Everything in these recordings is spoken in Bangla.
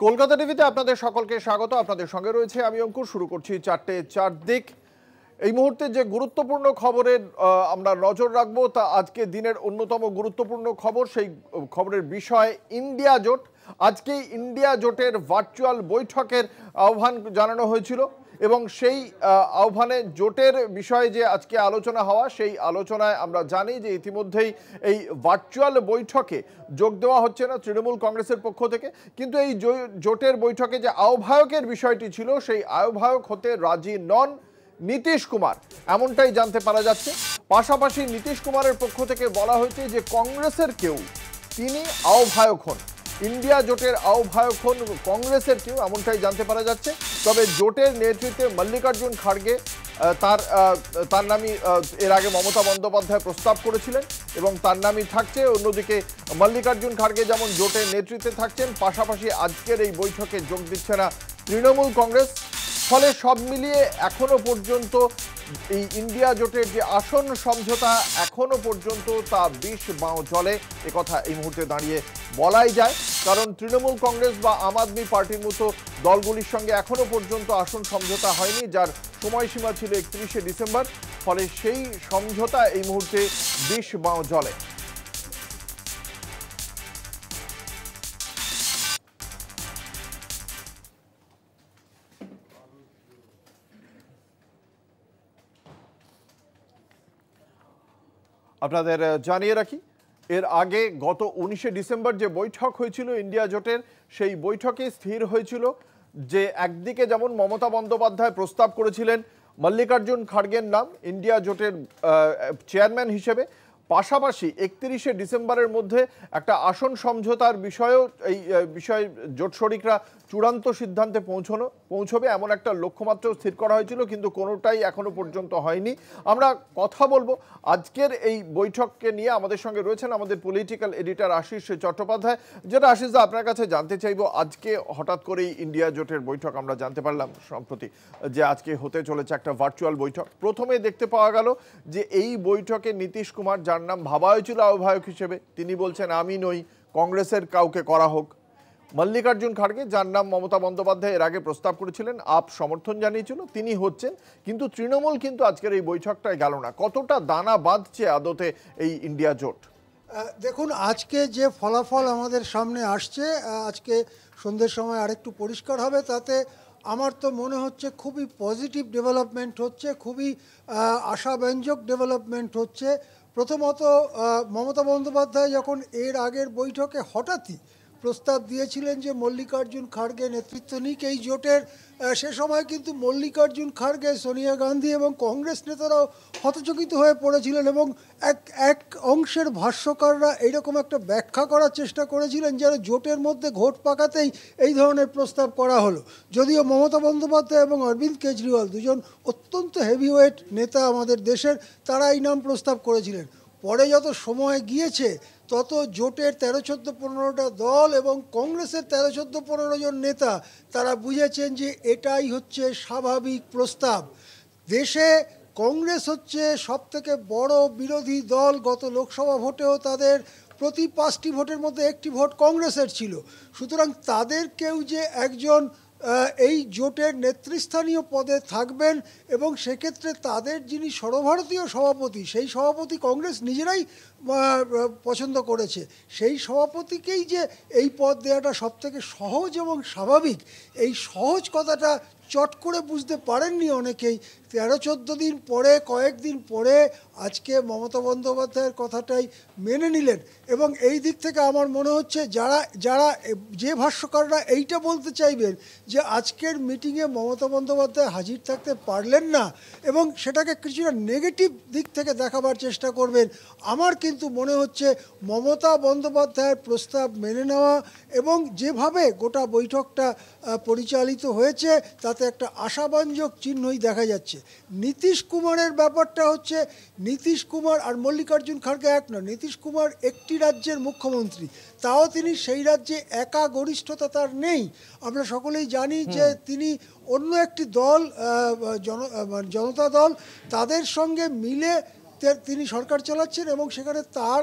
কলকাতা টিভিতে আপনাদের সকলকে স্বাগত। আপনাদের সঙ্গে রয়েছে আমি অঙ্কুর। শুরু করছি 4টে 4 দিক। এই মুহূর্তে যে গুরুত্বপূর্ণ খবরের আমরা নজর রাখবো, তা আজকে দিনের অন্যতম গুরুত্বপূর্ণ খবর। সেই খবরের বিষয় ইন্ডিয়া জোট। আজকে ইন্ডিয়া জোটের ভার্চুয়াল বৈঠকের আহ্বান জানানো হয়েছিল এবং সেই আহ্বানে জোটের বিষয়ে যে আজকে আলোচনা হওয়া, সেই আলোচনায় আমরা জানি যে ইতিমধ্যেই এই ভার্চুয়াল বৈঠকে যোগ দেওয়া হচ্ছে না তৃণমূল কংগ্রেসের পক্ষ থেকে, কিন্তু এই জোটের বৈঠকে যে আহ্বায়কের বিষয়টি ছিল, সেই আহ্বায়ক হতে রাজি নন নীতিশ কুমার, এমনটাই জানতে পারা যাচ্ছে। পাশাপাশি নীতিশ কুমারের পক্ষ থেকে বলা হয়েছে যে কংগ্রেসের কেউ তিনি আহ্বায়ক হন, ইন্ডিয়া জোটের আহ্বায়ক হন কংগ্রেসের কেউ, এমনটাই জানতে পারা যাচ্ছে। তবে জোটের নেতৃত্বে মল্লিকার্জুন খাড়গে তার নামই এর আগে মমতা বন্দ্যোপাধ্যায় প্রস্তাব করেছিলেন এবং তার নামই থাকছে। অন্যদিকে মল্লিকার্জুন খাড়গে যেমন জোটের নেতৃত্বে থাকছেন, পাশাপাশি আজকের এই বৈঠকে যোগ দিচ্ছে না তৃণমূল কংগ্রেস। ফলে সব মিলিয়ে এখনো পর্যন্ত এই ইন্ডিয়া জোটের যে আসন সমঝোতা, এখনো পর্যন্ত তা বিষ বাঁও জলে, একথা এই মুহূর্তে দাঁড়িয়ে বলাই যায়। কারণ তৃণমূল কংগ্রেস বা আম আদমি পার্টির মতো দলগুলির সঙ্গে এখনো পর্যন্ত আসন সমঝোতা হয়নি, যার সময়সীমা ছিল 31শে ডিসেম্বর। ফলে সেই সমঝোতা এই মুহূর্তে বিষ বাঁও জলে। আপনাদের জানিয়ে রাখি, এর আগে গত 19শে ডিসেম্বর যে বৈঠক হয়েছিল ইন্ডিয়া জোটের, সেই বৈঠকে স্থির হয়েছিল যে একদিকে যেমন মমতা বন্দ্যোপাধ্যায় প্রস্তাব করেছিলেন মল্লিকার্জুন খাড়গের নাম ইন্ডিয়া জোটের চেয়ারম্যান হিসেবে, পাশাপাশি 31শে ডিসেম্বরের মধ্যে একটা আসন সমঝোতার বিষয়েও এই বিষয়ে জোট শরিকরা চূড়ান্ত সিদ্ধান্তে পৌঁছবে এমন একটা লক্ষ্যমাত্রা স্থির করা হয়েছিল, কিন্তু কোনোটাই এখনো পর্যন্ত হয়নি। আমরা কথা বলবো আজকের এই বৈঠককে নিয়ে। আমাদের সঙ্গে রয়েছেন আমাদের পলিটিক্যাল এডিটর আশিস চট্টোপাধ্যায়। যেটা আশিসদা আপনার কাছে জানতে চাইবো, আজকে হঠাৎ করেই ইন্ডিয়া জোটের বৈঠক আমরা জানতে পারলাম সম্প্রতি যে আজকে হতে চলেছে একটা ভার্চুয়াল বৈঠক। প্রথমে দেখতে পাওয়া গেল যে এই বৈঠকে নীতিশ কুমার, যার নাম ভাবা হয়েছিল আহ্বায়ক হিসেবে, তিনি বলছেন আমি নই, কংগ্রেসের কাউকে করা হোক। মল্লিকার্জুন খাড়গে, যার নাম মমতা বন্দ্যোপাধ্যায় এর আগে প্রস্তাব করেছিলেন, আপ সমর্থন জানিয়েছিল, তিনি হচ্ছেন। কিন্তু তৃণমূল কিন্তু আজকের এই বৈঠকটায় গেল না। কতটা দানা বাঁধছে আদতে এই ইন্ডিয়া জোট? দেখুন, আজকে যে ফলাফল আমাদের সামনে আসছে, আজকে সন্ধ্যের সময় আরেকটু পরিষ্কার হবে। তাতে আমার তো মনে হচ্ছে খুবই পজিটিভ ডেভেলপমেন্ট হচ্ছে, খুবই আশাব্যঞ্জক ডেভেলপমেন্ট হচ্ছে। প্রথমত, মমতা বন্দ্যোপাধ্যায় যখন এর আগের বৈঠকে হঠাৎই প্রস্তাব দিয়েছিলেন যে মল্লিকার্জুন খাড়গে নেতৃত্ব নিক এই জোটের, সে সময় কিন্তু মল্লিকার্জুন খাড়গে, সোনিয়া গান্ধী এবং কংগ্রেস নেতারাও হতচকিত হয়ে পড়েছিলেন এবং এক অংশের ভাষ্যকাররা এইরকম একটা ব্যাখ্যা করার চেষ্টা করেছিলেন যেন জোটের মধ্যে ঘোট পাকাতেই এই ধরনের প্রস্তাব করা হলো। যদিও মমতা বন্দ্যোপাধ্যায় এবং অরবিন্দ কেজরিওয়াল, দুজন অত্যন্ত হেভিওয়েট নেতা আমাদের দেশের, তারা এই নাম প্রস্তাব করেছিলেন। পরে যত সময় গিয়েছে তত জোটের 13-14টা দল এবং কংগ্রেসের 13-14-15 জন নেতা তারা বুঝেছেন যে এটাই হচ্ছে স্বাভাবিক প্রস্তাব। দেশে কংগ্রেস হচ্ছে সবথেকে বড় বিরোধী দল। গত লোকসভা ভোটেও তাদের প্রতি 5টি ভোটের মধ্যে 1টি ভোট কংগ্রেসের ছিল। সুতরাং তাদের কেউ যে একজন এই জোটের নেতৃস্থানীয় পদে থাকবেন এবং সেক্ষেত্রে তাদের যিনি সর্বভারতীয় সভাপতি, সেই সভাপতি কংগ্রেস নিজেরাই পছন্দ করেছে, সেই সভাপতিকেই যে এই পদ দেওয়াটা সবথেকে সহজ এবং স্বাভাবিক, এই সহজ কথাটা চট করে বুঝতে পারেননি অনেকেই। 13-14 দিন পরে, কয়েকদিন পরে আজকে মমতা বন্দ্যোপাধ্যায়ের কথাটাই মেনে নিলেন। এবং এই দিক থেকে আমার মনে হচ্ছে যারা যে ভাষ্যকাররা এইটা বলতে চাইবেন যে আজকের মিটিংয়ে মমতা বন্দ্যোপাধ্যায় হাজির থাকতে পারলেন না এবং সেটাকে কিছুটা নেগেটিভ দিক থেকে দেখাবার চেষ্টা করবেন, আমার কিন্তু মনে হচ্ছে মমতা বন্দ্যোপাধ্যায়ের প্রস্তাব মেনে নেওয়া এবং যেভাবে গোটা বৈঠকটা পরিচালিত হয়েছে তাতে একটা আশাব্যঞ্জক চিহ্নই দেখা যাচ্ছে। নীতিশ কুমারের ব্যাপারটা হচ্ছে, নীতিশ কুমার আর মল্লিকার্জুন খাড়গে এক নয়। নীতিশ কুমার একটি রাজ্যের মুখ্যমন্ত্রী, তাও তিনি সেই রাজ্যে একা গরিষ্ঠতা তার নেই। আমরা সকলেই জানি যে তিনি অন্য একটি দল, জনতা দল, তাদের সঙ্গে মিলে তিনি সরকার চালাচ্ছেন এবং সেখানে তার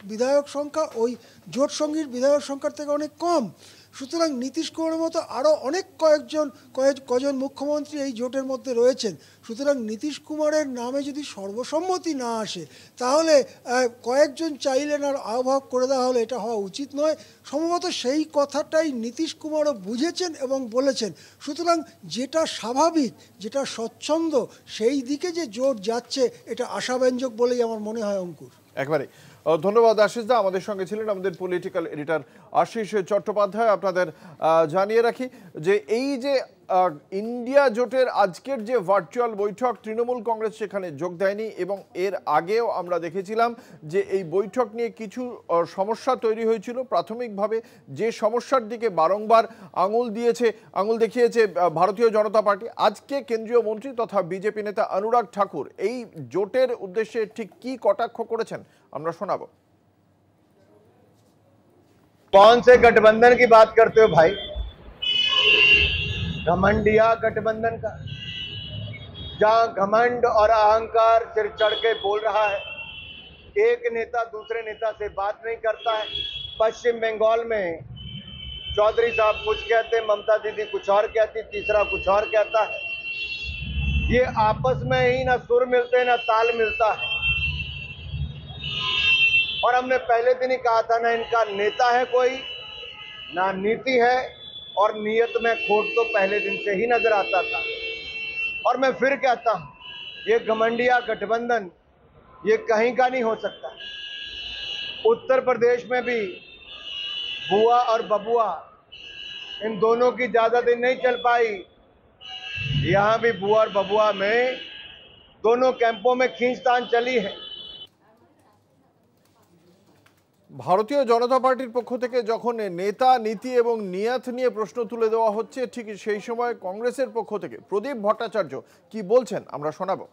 বিধায়ক সংখ্যা ওই জোট সঙ্গীর বিধায়ক সংখ্যার থেকে অনেক কম। সুতরাং নীতিশ কুমারের মতো আরও অনেক কজন মুখ্যমন্ত্রী এই জোটের মধ্যে রয়েছেন। সুতরাং নীতিশ কুমারের নামে যদি সর্বসম্মতি না আসে তাহলে কয়েকজন চাইলেন আর আহ্বায়ক করে দেওয়া হলে এটা হওয়া উচিত নয়। সম্ভবত সেই কথাটাই নীতিশ কুমারও বুঝেছেন এবং বলেছেন। সুতরাং যেটা স্বাভাবিক, যেটা স্বচ্ছন্দ, সেই দিকে যে জোট যাচ্ছে এটা আশাব্যঞ্জক বলেই আমার মনে হয়। অঙ্কুর, একবারে ধন্যবাদ আশিস দা। আমাদের সঙ্গে ছিলেন আমাদের পলিটিক্যাল এডিটর আশিস চট্টোপাধ্যায়। আপনাদের জানিয়ে রাখি যে এই যে ইন্ডিয়া জোটের আজকের যে ভার্চুয়াল বৈঠক, তৃণমূল কংগ্রেস সেখানে যোগ দেয়নি এবং এর আগেও আমরা দেখেছিলাম যে এই বৈঠক নিয়ে কিছু সমস্যা তৈরি হয়েছিল। প্রাথমিকভাবে যে সমস্যার দিকে বারংবার আঙুল দেখিয়েছে ভারতীয় জনতা পার্টি, আজকে কেন্দ্রীয় মন্ত্রী তথা বিজেপি নেতা অনুরাগ ঠাকুর এই জোটের উদ্দেশ্যে ঠিক কি কটাক্ষ করেছেন আমরা শোনাবো। कौन से गठबंधन की बात करते हो भाई? घमंडिया गठबंधन का, जहां घमंड और अहंकार सिर चढ़ के बोल रहा है, एक नेता दूसरे नेता से बात नहीं करता है। पश्चिम बंगाल में चौधरी साहब कुछ कहते, ममता दीदी कुछ और कहती, तीसरा कुछ और कहता है। ये आपस में ही ना सुर मिलते ना ताल मिलता है। और हमने पहले दिन ही कहा था, ना इनका नेता है कोई, ना नीति है, और नीयत में खोट तो पहले दिन से ही नजर आता था। और मैं फिर कहता हूं, ये घमंडिया गठबंधन ये कहीं का नहीं हो सकता। उत्तर प्रदेश में भी बुआ और बबुआ इन दोनों की ज्यादा दिन नहीं चल पाई। यहां भी बुआ और बबुआ में दोनों कैंपों में खींचतान चली है। ভারতীয় জনতা পার্টির পক্ষ থেকে যখন নেতা, নীতি এবং নিয়ত নিয়ে প্রশ্ন তুলে দেওয়া হচ্ছে, ঠিক সেই সময় কংগ্রেসের পক্ষ থেকে প্রদীপ ভট্টাচার্য কি বলছেন আমরা শোনাবো।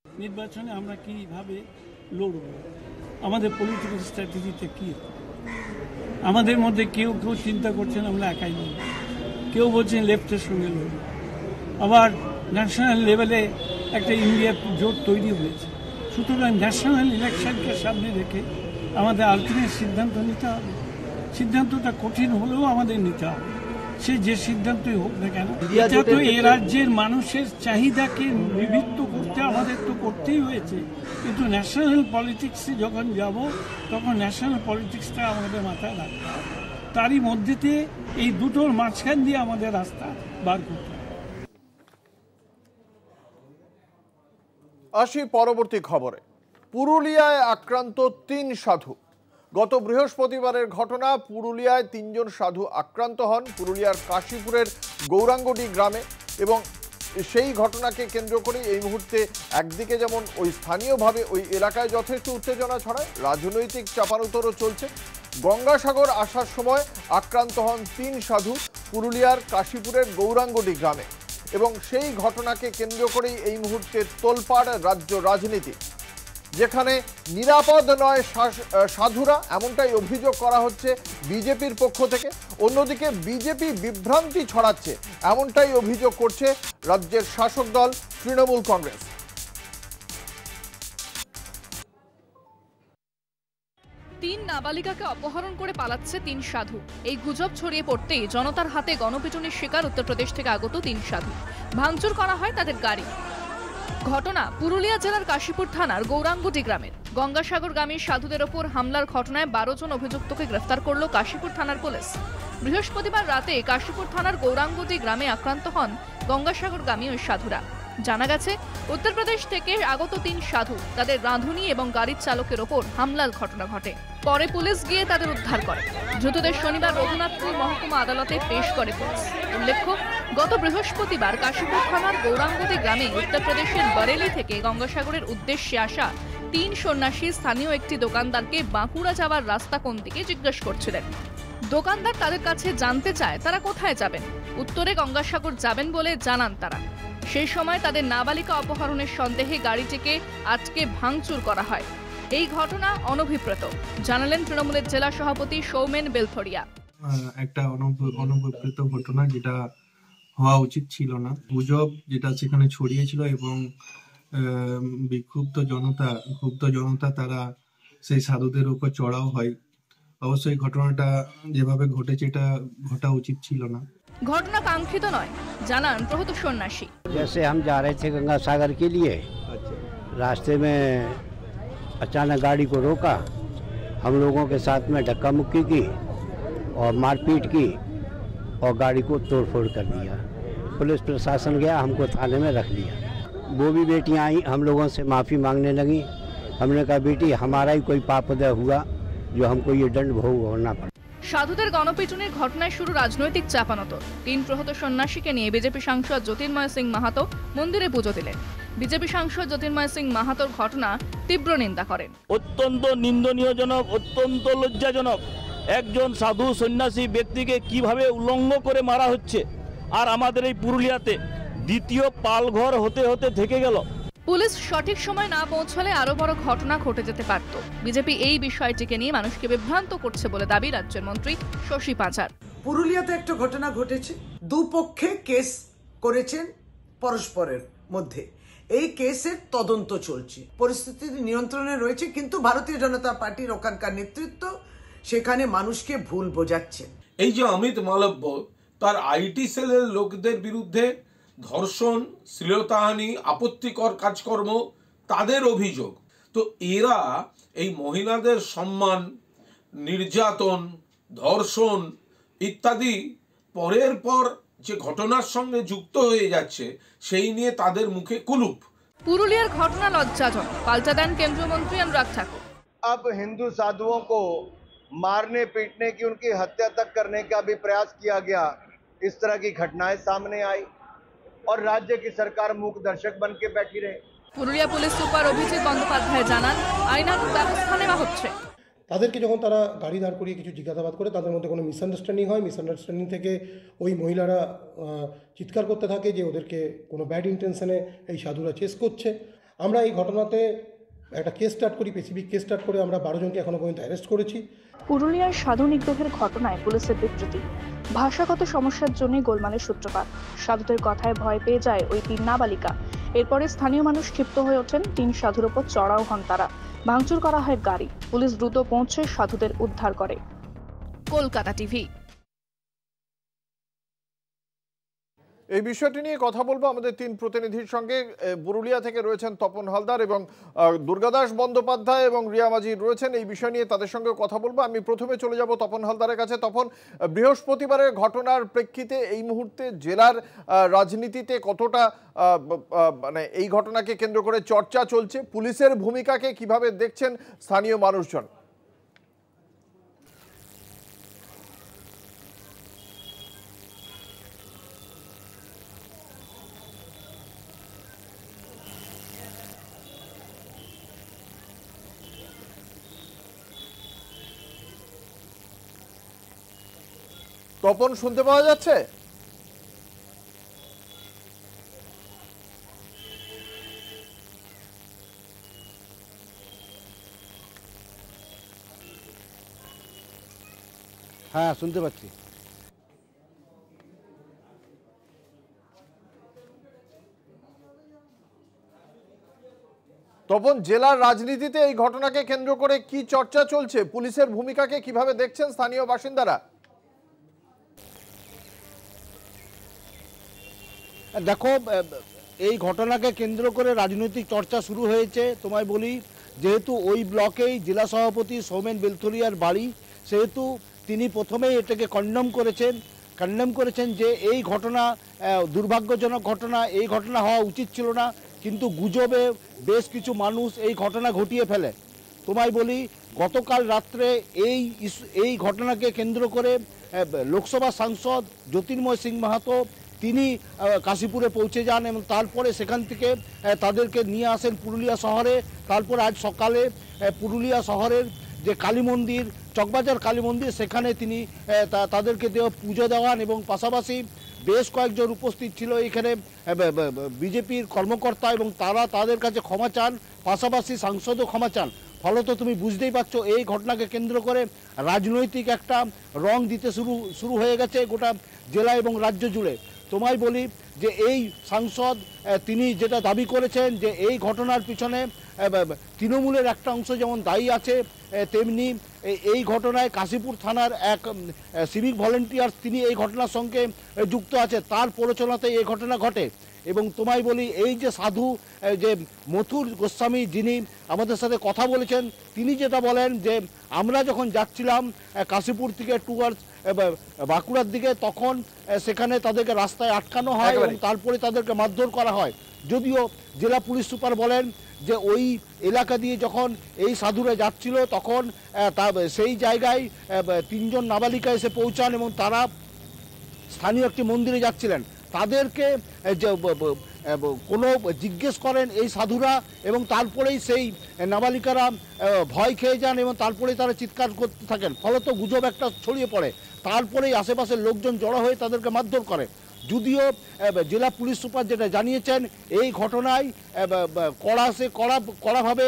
নির্বাচনে আমরা কিভাবে লড়ব, আমাদের পলিটিক্যাল স্ট্র্যাটেজিতে কি, আমাদের মধ্যে কেউ চিন্তা করছেন আমরা একাই লড়ব, কেউ বলছেন লেফটের সঙ্গে লড়ব, আবার ন্যাশনাল লেভেলে একটা ইন্ডিয়া জোট তৈরি হয়েছে। সুতরাং ন্যাশনাল ইলেকশনকে সামনে রেখে আমাদের আলটিমেট সিদ্ধান্ত নিতে হবে। সিদ্ধান্তটা কঠিন হলেও আমাদের নিতে হবে, সে যে সিদ্ধান্তই হোক না কেন। এটা তো এ রাজ্যের মানুষের চাহিদাকে নিবৃত্ত করতে আমাদের তো করতেই হয়েছে, কিন্তু ন্যাশনাল পলিটিক্সে যখন যাব তখন ন্যাশনাল পলিটিক্সটা আমাদের মাথায় রাখতে হবে। তারই মধ্যেতে এই দুটোর মাঝখান দিয়ে আমাদের রাস্তা বার করতে হবে। আসি পরবর্তী খবরে। পুরুলিয়ায় আক্রান্ত 3 সাধু। গত বৃহস্পতিবারের ঘটনা, পুরুলিয়ায় 3 জন সাধু আক্রান্ত হন পুরুলিয়ার কাশীপুরের গৌরাঙ্গডি গ্রামে। এবং সেই ঘটনাকে কেন্দ্র করে এই মুহূর্তে একদিকে যেমন ওই স্থানীয়ভাবে ওই এলাকায় যথেষ্ট উত্তেজনা ছড়ায়, রাজনৈতিক চাপানুতরও চলছে। গঙ্গাসাগর আসার সময় আক্রান্ত হন 3 সাধু পুরুলিয়ার কাশীপুরের গৌরাঙ্গডি গ্রামে। এবং সেই ঘটনাকে কেন্দ্র করেই এই মুহূর্তে তোলপাড় রাজ্য রাজনীতি, যেখানে নিরাপদ নয় সাধুরা, এমনটাই অভিযোগ করা হচ্ছে বিজেপির পক্ষ থেকে। অন্যদিকে বিজেপি বিভ্রান্তি ছড়াচ্ছে, এমনটাই অভিযোগ করছে রাজ্যের শাসক দল তৃণমূল কংগ্রেস। তিন নাবালিকাকে অপহরণ করে পালাচ্ছে 3 সাধু। এই গুজব ছড়িয়ে পড়তেই জনতার হাতে গণপিটুনির শিকার উত্তরপ্রদেশ থেকে আগত 3 সাধু। ভাঙচুর করা হয় তাদের গাড়ি। ঘটনা পুরুলিয়া জেলার কাশীপুর থানার গৌরাঙ্গডি গ্রামের। গঙ্গাসাগরগামী সাধুদের ওপর হামলার ঘটনায় 12 জন অভিযুক্তকে গ্রেফতার করল কাশীপুর থানার পুলিশ। বৃহস্পতিবার রাতে কাশীপুর থানার গৌরাঙ্গডি গ্রামে আক্রান্ত হন গঙ্গাসাগরগামী ওই সাধুরা। জানা গেছে, উত্তরপ্রদেশ থেকে আগত 3 সাধু তাদের রাঁধুনি এবং গাড়ির চালকের ওপর হামলার ঘটনা ঘটে। পরে পুলিশ গিয়ে তাদের উদ্ধার করে। ধৃতদের শনিবার রঘুনাথপুর মহকুমা আদালতে পেশ করে পুলিশ। উল্লেখ্য, গত বৃহস্পতিবার কাশীপুর থানার গৌরাঙ্গডি গ্রামে উত্তরপ্রদেশের বরেলি থেকে গঙ্গাসাগরের উদ্দেশ্যে আসা 3 সন্ন্যাসী স্থানীয় একটি দোকানদারকে বাঁকুড়া যাওয়ার রাস্তা কোন দিকে জিজ্ঞেস করছিলেন। দোকানদার তাদের কাছে জানতে চায় তারা কোথায় যাবেন। উত্তরে গঙ্গাসাগর যাবেন বলে জানান তারা। সেই সময় তাদের নাবালিকা অপহরণের সন্দেহে গাড়িটিকে আটকে ভাঙচুর করা হয়। এই ঘটনা অনভিপ্রেত, জানালেন তৃণমূলের জেলা সভাপতি সৌমেন বেলথরিয়া। একটা অনভিপ্রেত ঘটনা, যেটা হওয়া উচিত ছিল না। গুজব যেটা সেখানে ছড়িয়েছিল এবং ক্ষুব্ধ জনতা তারা সেই সাধুদের উপর চড়াও হয়। অবশ্যই ঘটনাটা যেভাবে ঘটেছে এটা ঘটা উচিত ছিল না। ঘটনা কাঙ্ক্ষিত নয় জানান প্রহত সন্ন্যাসী। जैसे हम जा रहे थे गंगा सागर के लिए, रास्ते में अचानक गाड़ी को रोका, हम लोगों के साथ में धक्का मुक्की की और मारपीट की और गाड़ी को तोड़फोड़ कर दिया। पुलिस प्रशासन गया, हमको थाने में रख लिया। वो भी बेटियां आई, हम लोगों से माफ़ी मांगने लगी। हमने कहा बेटी हमारा ही कोई पाप उदय हुआ जो हमको ये दंड भोगना पड़ा। সাধুদের গণপিটুনির ঘটনায় শুরু রাজনৈতিক চাপানোতর। 3 প্রহত সন্ন্যাসীকে নিয়ে বিজেপি সাংসদ জ্যোতির্ময় সিং মাহাতো মন্দিরে পুজো দিলেন। বিজেপি সাংসদ জ্যোতির্ময় সিং মাহাতোর ঘটনা তীব্র নিন্দা করেন। অত্যন্ত নিন্দনীয়জনক, অত্যন্ত লজ্জাজনক। একজন সাধু সন্ন্যাসী ব্যক্তিকে কিভাবে উলঙ্গ করে মারা হচ্ছে, আর আমাদের এই পুরুলিয়াতে দ্বিতীয় পালঘর হতে হতে থেকে গেল। পুলিশ সঠিক সময় না পৌঁছলে আরো বড় ঘটনা ঘটে যেতে পারত। বিজেপি এই বিষয়টিকে নিয়ে মানুষকে বিভ্রান্ত করছে বলে দাবি রাজ্যের মন্ত্রী শশী পাঁচার। পুরুলিয়াতে একটা ঘটনা ঘটেছে, দুপক্ষে কেস করেছেন পরস্পরের মধ্যে। এই কেসের তদন্ত চলছে, পরিস্থিতি নিয়ন্ত্রণে রয়েছে, কিন্তু ভারতীয় জনতা পার্টির ওখানকার নেতৃত্ব সেখানে মানুষকে ভুল বোঝাচ্ছে। এই যে অমিত মালব্য, তার আইটি সেলের লোকদের বিরুদ্ধে ধর্ষণ, শ্লীলতাহানি, আপত্তিকর কাজকর্ম তাদের অভিযোগ। তো এরা এই মহিলাদের সম্মান, নির্যাতন, ধর্ষণ ইত্যাদি পরের পর যে ঘটনার সঙ্গে যুক্ত হয়ে যাচ্ছে সেই নিয়ে তাদের মুখে কুলুপ। পুরুলিয়ার ঘটনা লজ্জাজনক, পাল্টা দেন কেন্দ্রীয় মন্ত্রী অনুরাগ ঠাকুর। अब हिंदू साधुओं को मारने पीटने की, उनकी हत्या तक करने का भी प्रयास किया गया। इस तरह की घटनाएं सामने आई और राज्य की सरकार मूक दर्शक बन के बैठी रहे। পুরুলিয়া পুলিশ সুপার অভিজিৎ বন্দ্যোপাধ্যায় জানান আইনানুগ ব্যবস্থা নেওয়া হচ্ছে। তাদেরকে যখন তারা গাড়ি দাঁড় করিয়ে কিছু জিজ্ঞাসাবাদ করে, তাদের মধ্যে কোনো মিসআন্ডারস্ট্যান্ডিং হয়। মিসআন্ডারস্ট্যান্ডিং থেকে ওই মহিলারা চিৎকার করতে থাকে যে ওদেরকে কোনো ব্যাড ইন্টেনশনে এই সাধুরা চেস করছে। আমরা এই ঘটনাতে একটা কেস স্টার্ট করি, স্পেসিফিক কেস স্টার্ট করে আমরা 12 জনকে এখনো পর্যন্ত অ্যারেস্ট করেছি। পুরুলিয়ার সাধু নিগ্রহের ঘটনায় পুলিশের বিবৃতি, ভাষাগত সমস্যার জন্য গোলমালের সূত্রপাত। সাধুদের কথায় ভয় পেয়ে যায় ওই 3 নাবালিকা। এরপরে স্থানীয় মানুষ ক্ষিপ্ত হয়ে ওঠেন, 3 সাধুর ওপর চড়াও হন তারা। ভাঙচুর করা হয় গাড়ি। পুলিশ দ্রুত পৌঁছে সাধুদের উদ্ধার করে। কলকাতা টিভি। এই বিষয়টি নিয়ে কথা বলবো আমাদের 3 প্রতিনিধির সঙ্গে। পুরুলিয়া থেকে রয়েছেন তপন হালদার এবং দুর্গাদাস বন্দ্যোপাধ্যায় এবং রিয়া মাঝি রয়েছেন। এই বিষয় নিয়ে তাদের সঙ্গে কথা বলবো। আমি প্রথমে চলে যাব তপন হালদারের কাছে। তপন, বৃহস্পতিবারের ঘটনার প্রেক্ষিতে এই মুহূর্তে জেলার রাজনীতিতে কতটা মানে এই ঘটনাকে কেন্দ্র করে চর্চা চলছে, পুলিশের ভূমিকাকে কিভাবে দেখছেন স্থানীয় মানুষজন? তপন, শুনতে পাওয়া যাচ্ছে? হ্যাঁ, শুনতে পাচ্ছি। তপন, জেলার রাজনীতিতে এই ঘটনাকে কেন্দ্র করে কি চর্চা চলছে, পুলিশের ভূমিকাকে কিভাবে দেখছেন স্থানীয় বাসিন্দারা? দেখো, এই ঘটনাকে কেন্দ্র করে রাজনৈতিক চর্চা শুরু হয়েছে। তোমায় বলি, যেহেতু ওই ব্লকেই জেলা সভাপতি সৌমেন বেলথরিয়ার বাড়ি, সেহেতু তিনি প্রথমেই এটাকে কন্ডেম করেছেন যে এই ঘটনা দুর্ভাগ্যজনক ঘটনা, এই ঘটনা হওয়া উচিত ছিল না। কিন্তু গুজবে বেশ কিছু মানুষ এই ঘটনা ঘটিয়ে ফেলে। তোমায় বলি, গতকাল রাত্রে এই ঘটনাকে কেন্দ্র করে লোকসভা সাংসদ জ্যোতির্ময় সিং মাহাতো তিনি কাশীপুরে পৌঁছে যান এবং তারপরে সেখান থেকে তাদেরকে নিয়ে আসেন পুরুলিয়া শহরে। তারপর আজ সকালে পুরুলিয়া শহরের যে কালী মন্দির, চকবাজার কালী মন্দির, সেখানে তিনি তাদেরকে পুজো দেওয়ান এবং পাশাপাশি বেশ কয়েকজন উপস্থিত ছিল এখানে বিজেপির কর্মকর্তা এবং তারা তাদের কাছে ক্ষমা চান, পাশাপাশি সাংসদও ক্ষমা চান। ফলত তুমি বুঝতেই পারছো এই ঘটনাকে কেন্দ্র করে রাজনৈতিক একটা রং দিতে শুরু হয়ে গেছে গোটা জেলা এবং রাজ্য জুড়ে। তোমায় বলি যে এই সাংসদ তিনি যেটা দাবি করেছেন যে এই ঘটনার পিছনে তৃণমূলের একটা অংশ যেমন দায়ী আছে, তেমনি এই ঘটনায় কাশীপুর থানার এক সিভিক ভলেন্টিয়ার তিনি এই ঘটনার সঙ্গে যুক্ত আছে, তার প্ররোচনাতে এই ঘটনা ঘটে। এবং তোমায় বলি, এই যে সাধু যে মথুর গোস্বামী যিনি আমাদের সাথে কথা বলেছেন, তিনি যেটা বলেন যে আমরা যখন যাচ্ছিলাম কাশীপুর থেকে টুয়ার্ডস বাঁকুড়ার দিকে, তখন সেখানে তাদেরকে রাস্তায় আটকানো হয় এবং তারপরে তাদেরকে মারধর করা হয়। যদিও জেলা পুলিশ সুপার বলেন যে ওই এলাকা দিয়ে যখন এই সাধুরা যাচ্ছিল তখন সেই জায়গায় 3 জন নাবালিকা এসে পৌঁছান এবং তারা স্থানীয় একটি মন্দিরে যাচ্ছিলেন। তাদেরকে কোনো জিজ্ঞেস করেন এই সাধুরা এবং তারপরেই সেই নাবালিকারা ভয় খেয়ে যান এবং তারপরেই তারা চিৎকার করতে থাকেন। ফলত গুজব একটা ছড়িয়ে পড়ে, তারপরেই আশেপাশের লোকজন জড়ো হয়ে তাদেরকে মারধর করে। যদিও জেলা পুলিশ সুপার যেটা জানিয়েছেন, এই ঘটনায় কড়াভাবে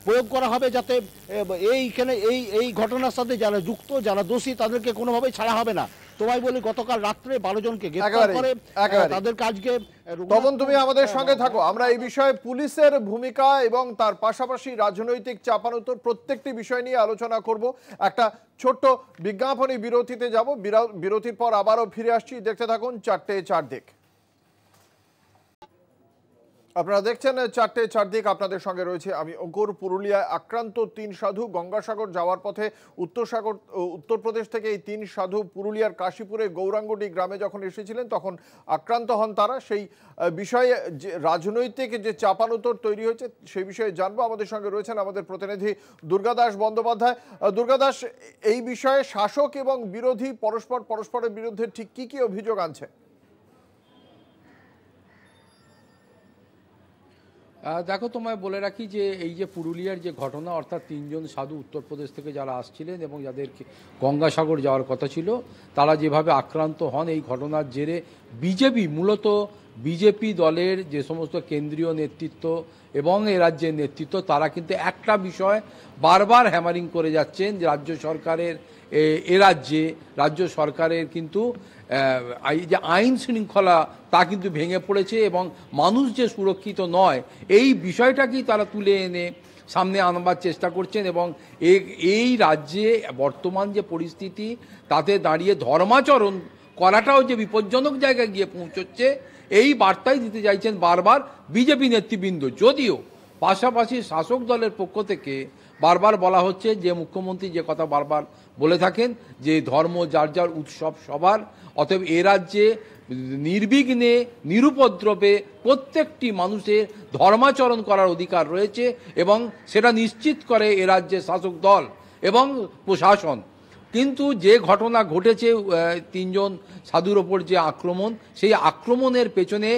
প্রয়োগ করা হবে, যাতে এই ঘটনার সাথে যারা যুক্ত, যারা দোষী, তাদেরকে কোনোভাবেই ছাড়া হবে না। তোমায় বলি, গতকাল রাত্রে 12 জনকে গ্রেফতার করে তাদেরকে আজকে। তখন তুমি আমাদের সঙ্গে থাকো, আমরা এই বিষয়ে পুলিশের ভূমিকা এবং তার পাশাপাশি রাজনৈতিক চাপানোতর প্রত্যেকটি বিষয় নিয়ে আলোচনা করব। একটা ছোট্ট বিজ্ঞাপনী বিরতিতে যাব, বিরতির পর আবারও ফিরে আসছি। দেখতে থাকুন 4টে 4 দিক। আপনারা দেখছেন 4টে 4 দিক, আপনাদের সঙ্গে রয়েছে আমি অঙ্কুর। পুরুলিয়ায় আক্রান্ত 3 সাধু, গঙ্গাসাগর যাওয়ার পথে উত্তরপ্রদেশ থেকে এই 3 সাধু পুরুলিয়ার কাশীপুরে গৌরাঙ্গডি গ্রামে যখন এসেছিলেন তখন আক্রান্ত হন তারা। সেই বিষয়ে যে রাজনৈতিক যে চাপানোতর তৈরি হয়েছে সেই বিষয়ে জানবো। আমাদের সঙ্গে রয়েছেন আমাদের প্রতিনিধি দুর্গাদাস বন্দ্যোপাধ্যায়। দুর্গাদাস, এই বিষয়ে শাসক এবং বিরোধী পরস্পরের বিরুদ্ধে ঠিক কি অভিযোগ আনছে? দেখো, তোমায় বলে রাখি যে এই যে পুরুলিয়ার যে ঘটনা, অর্থাৎ 3 জন সাধু উত্তরপ্রদেশ থেকে যারা আসছিলেন এবং যাদেরকে গঙ্গাসাগর যাওয়ার কথা ছিল, তারা যেভাবে আক্রান্ত হন, এই ঘটনার জেরে মূলত বিজেপি দলের যে সমস্ত কেন্দ্রীয় নেতৃত্ব এবং এ রাজ্যের নেতৃত্ব, তারা কিন্তু একটা বিষয় বারবার হ্যামারিং করে যাচ্ছেন যে রাজ্য সরকারের কিন্তু এই যে আইন শৃঙ্খলা তা কিন্তু ভেঙে পড়েছে এবং মানুষ যে সুরক্ষিত নয়, এই বিষয়টাকেই তারা তুলে এনে সামনে আনবার চেষ্টা করছেন। এবং এই রাজ্যে বর্তমান যে পরিস্থিতি, তাতে দাঁড়িয়ে ধর্মাচরণ করাটাও যে বিপজ্জনক জায়গায় গিয়ে পৌঁছচ্ছে, এই বার্তাই দিতে চাইছেন বারবার বিজেপি নেতৃবৃন্দ। যদিও পাশাপাশি শাসক দলের পক্ষ থেকে বারবার বলা হচ্ছে যে মুখ্যমন্ত্রী যে কথা বারবার বলে থাকেন যে ধর্ম যার যার, উৎসব সবার, অতএব এ রাজ্যে নির্বিঘ্নে নিরুপদ্রবে প্রত্যেকটি মানুষের ধর্মাচরণ করার অধিকার রয়েছে এবং সেটা নিশ্চিত করে এ রাজ্যের শাসক দল এবং প্রশাসন। কিন্তু যে ঘটনা ঘটেছে 3 জন সাধুর ওপর যে আক্রমণ, সেই আক্রমণের পেছনে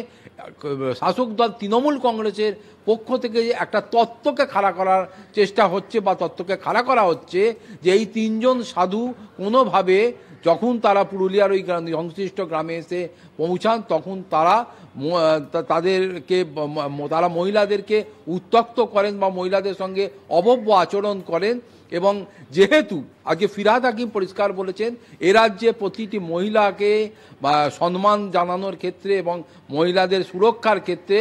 শাসক দল তৃণমূল কংগ্রেসের পক্ষ থেকে একটা তত্ত্বকে খাড়া করার চেষ্টা হচ্ছে বা তত্ত্বকে খাড়া করা হচ্ছে যে এই 3 জন সাধু কোনোভাবে যখন তারা পুরুলিয়ার ওই সংশ্লিষ্ট গ্রামে এসে পৌঁছান, তখন তারা মহিলাদেরকে উত্ত্যক্ত করেন বা মহিলাদের সঙ্গে অভব্য আচরণ করেন। এবং যেহেতু আজকে ফিরহাদ হাকিম পরিষ্কার বলেছেন, এ রাজ্যে প্রতিটি মহিলাকে সম্মান জানানোর ক্ষেত্রে এবং মহিলাদের সুরক্ষার ক্ষেত্রে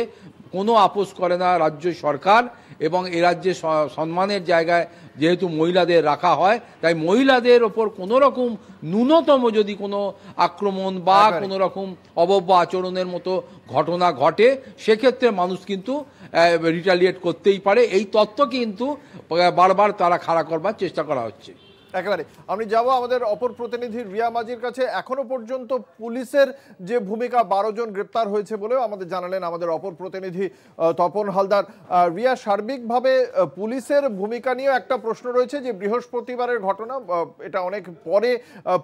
কোনো আপোষ করে না রাজ্য সরকার, এবং এ রাজ্যে সম্মানের জায়গায় যেহেতু মহিলাদের রাখা হয়, তাই মহিলাদের ওপর কোনো রকম ন্যূনতম যদি কোনো আক্রমণ বা কোনো রকম অভব্য আচরণের মতো ঘটনা ঘটে, সেক্ষেত্রে মানুষ কিন্তু রিটালিয়েট করতেই পারে। এই তত্ত্ব কিন্তু বারবার তারা খাড়া করবার চেষ্টা করা হচ্ছে। একেবারে আমি যাব আমাদের অপর প্রতিনিধি রিয়া মাজির কাছে। এখনো পর্যন্ত পুলিশের যে ভূমিকা, 12 জন গ্রেপ্তার হয়েছে বলেও আমাদের জানালেন আমাদের অপর প্রতিনিধি তপন হালদার। রিয়া, সার্বিকভাবে পুলিশের ভূমিকা নিয়ে একটা প্রশ্ন রয়েছে যে বৃহস্পতিবারের ঘটনা, এটা অনেক পরে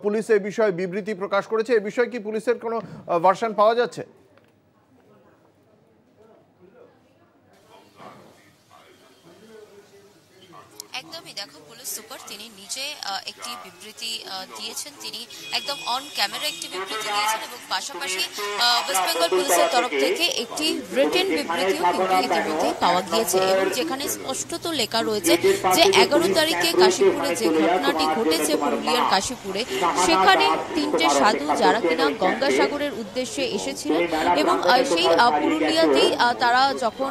পুলিশ এই বিষয়ে বিবৃতি প্রকাশ করেছে। এই বিষয়ে কি পুলিশের কোনো ভার্সন পাওয়া যাচ্ছে? একদমই, দেখো, পুলিশ সুপার তিনি নিজে একটি বিবৃতি দিয়েছেন। তিনি একদম অন ক্যামেরা একটি বিবৃতি দিয়েছেন এবং পাশাপাশি ওয়েস্ট বেঙ্গল পুলিশের তরফ থেকে একটি রিটেন বিবৃতিও কিন্তু ইতিমধ্যে পাওয়া গিয়েছে এবং যেখানে স্পষ্টত লেখা রয়েছে যে 11 তারিখে কাশীপুরে যে ঘটনাটি ঘটেছে পুরুলিয়ার কাশীপুরে, সেখানে 3টে সাধু যারা কিনা গঙ্গাসাগরের উদ্দেশ্যে এসেছিলেন এবং সেই পুরুলিয়াতেই তারা যখন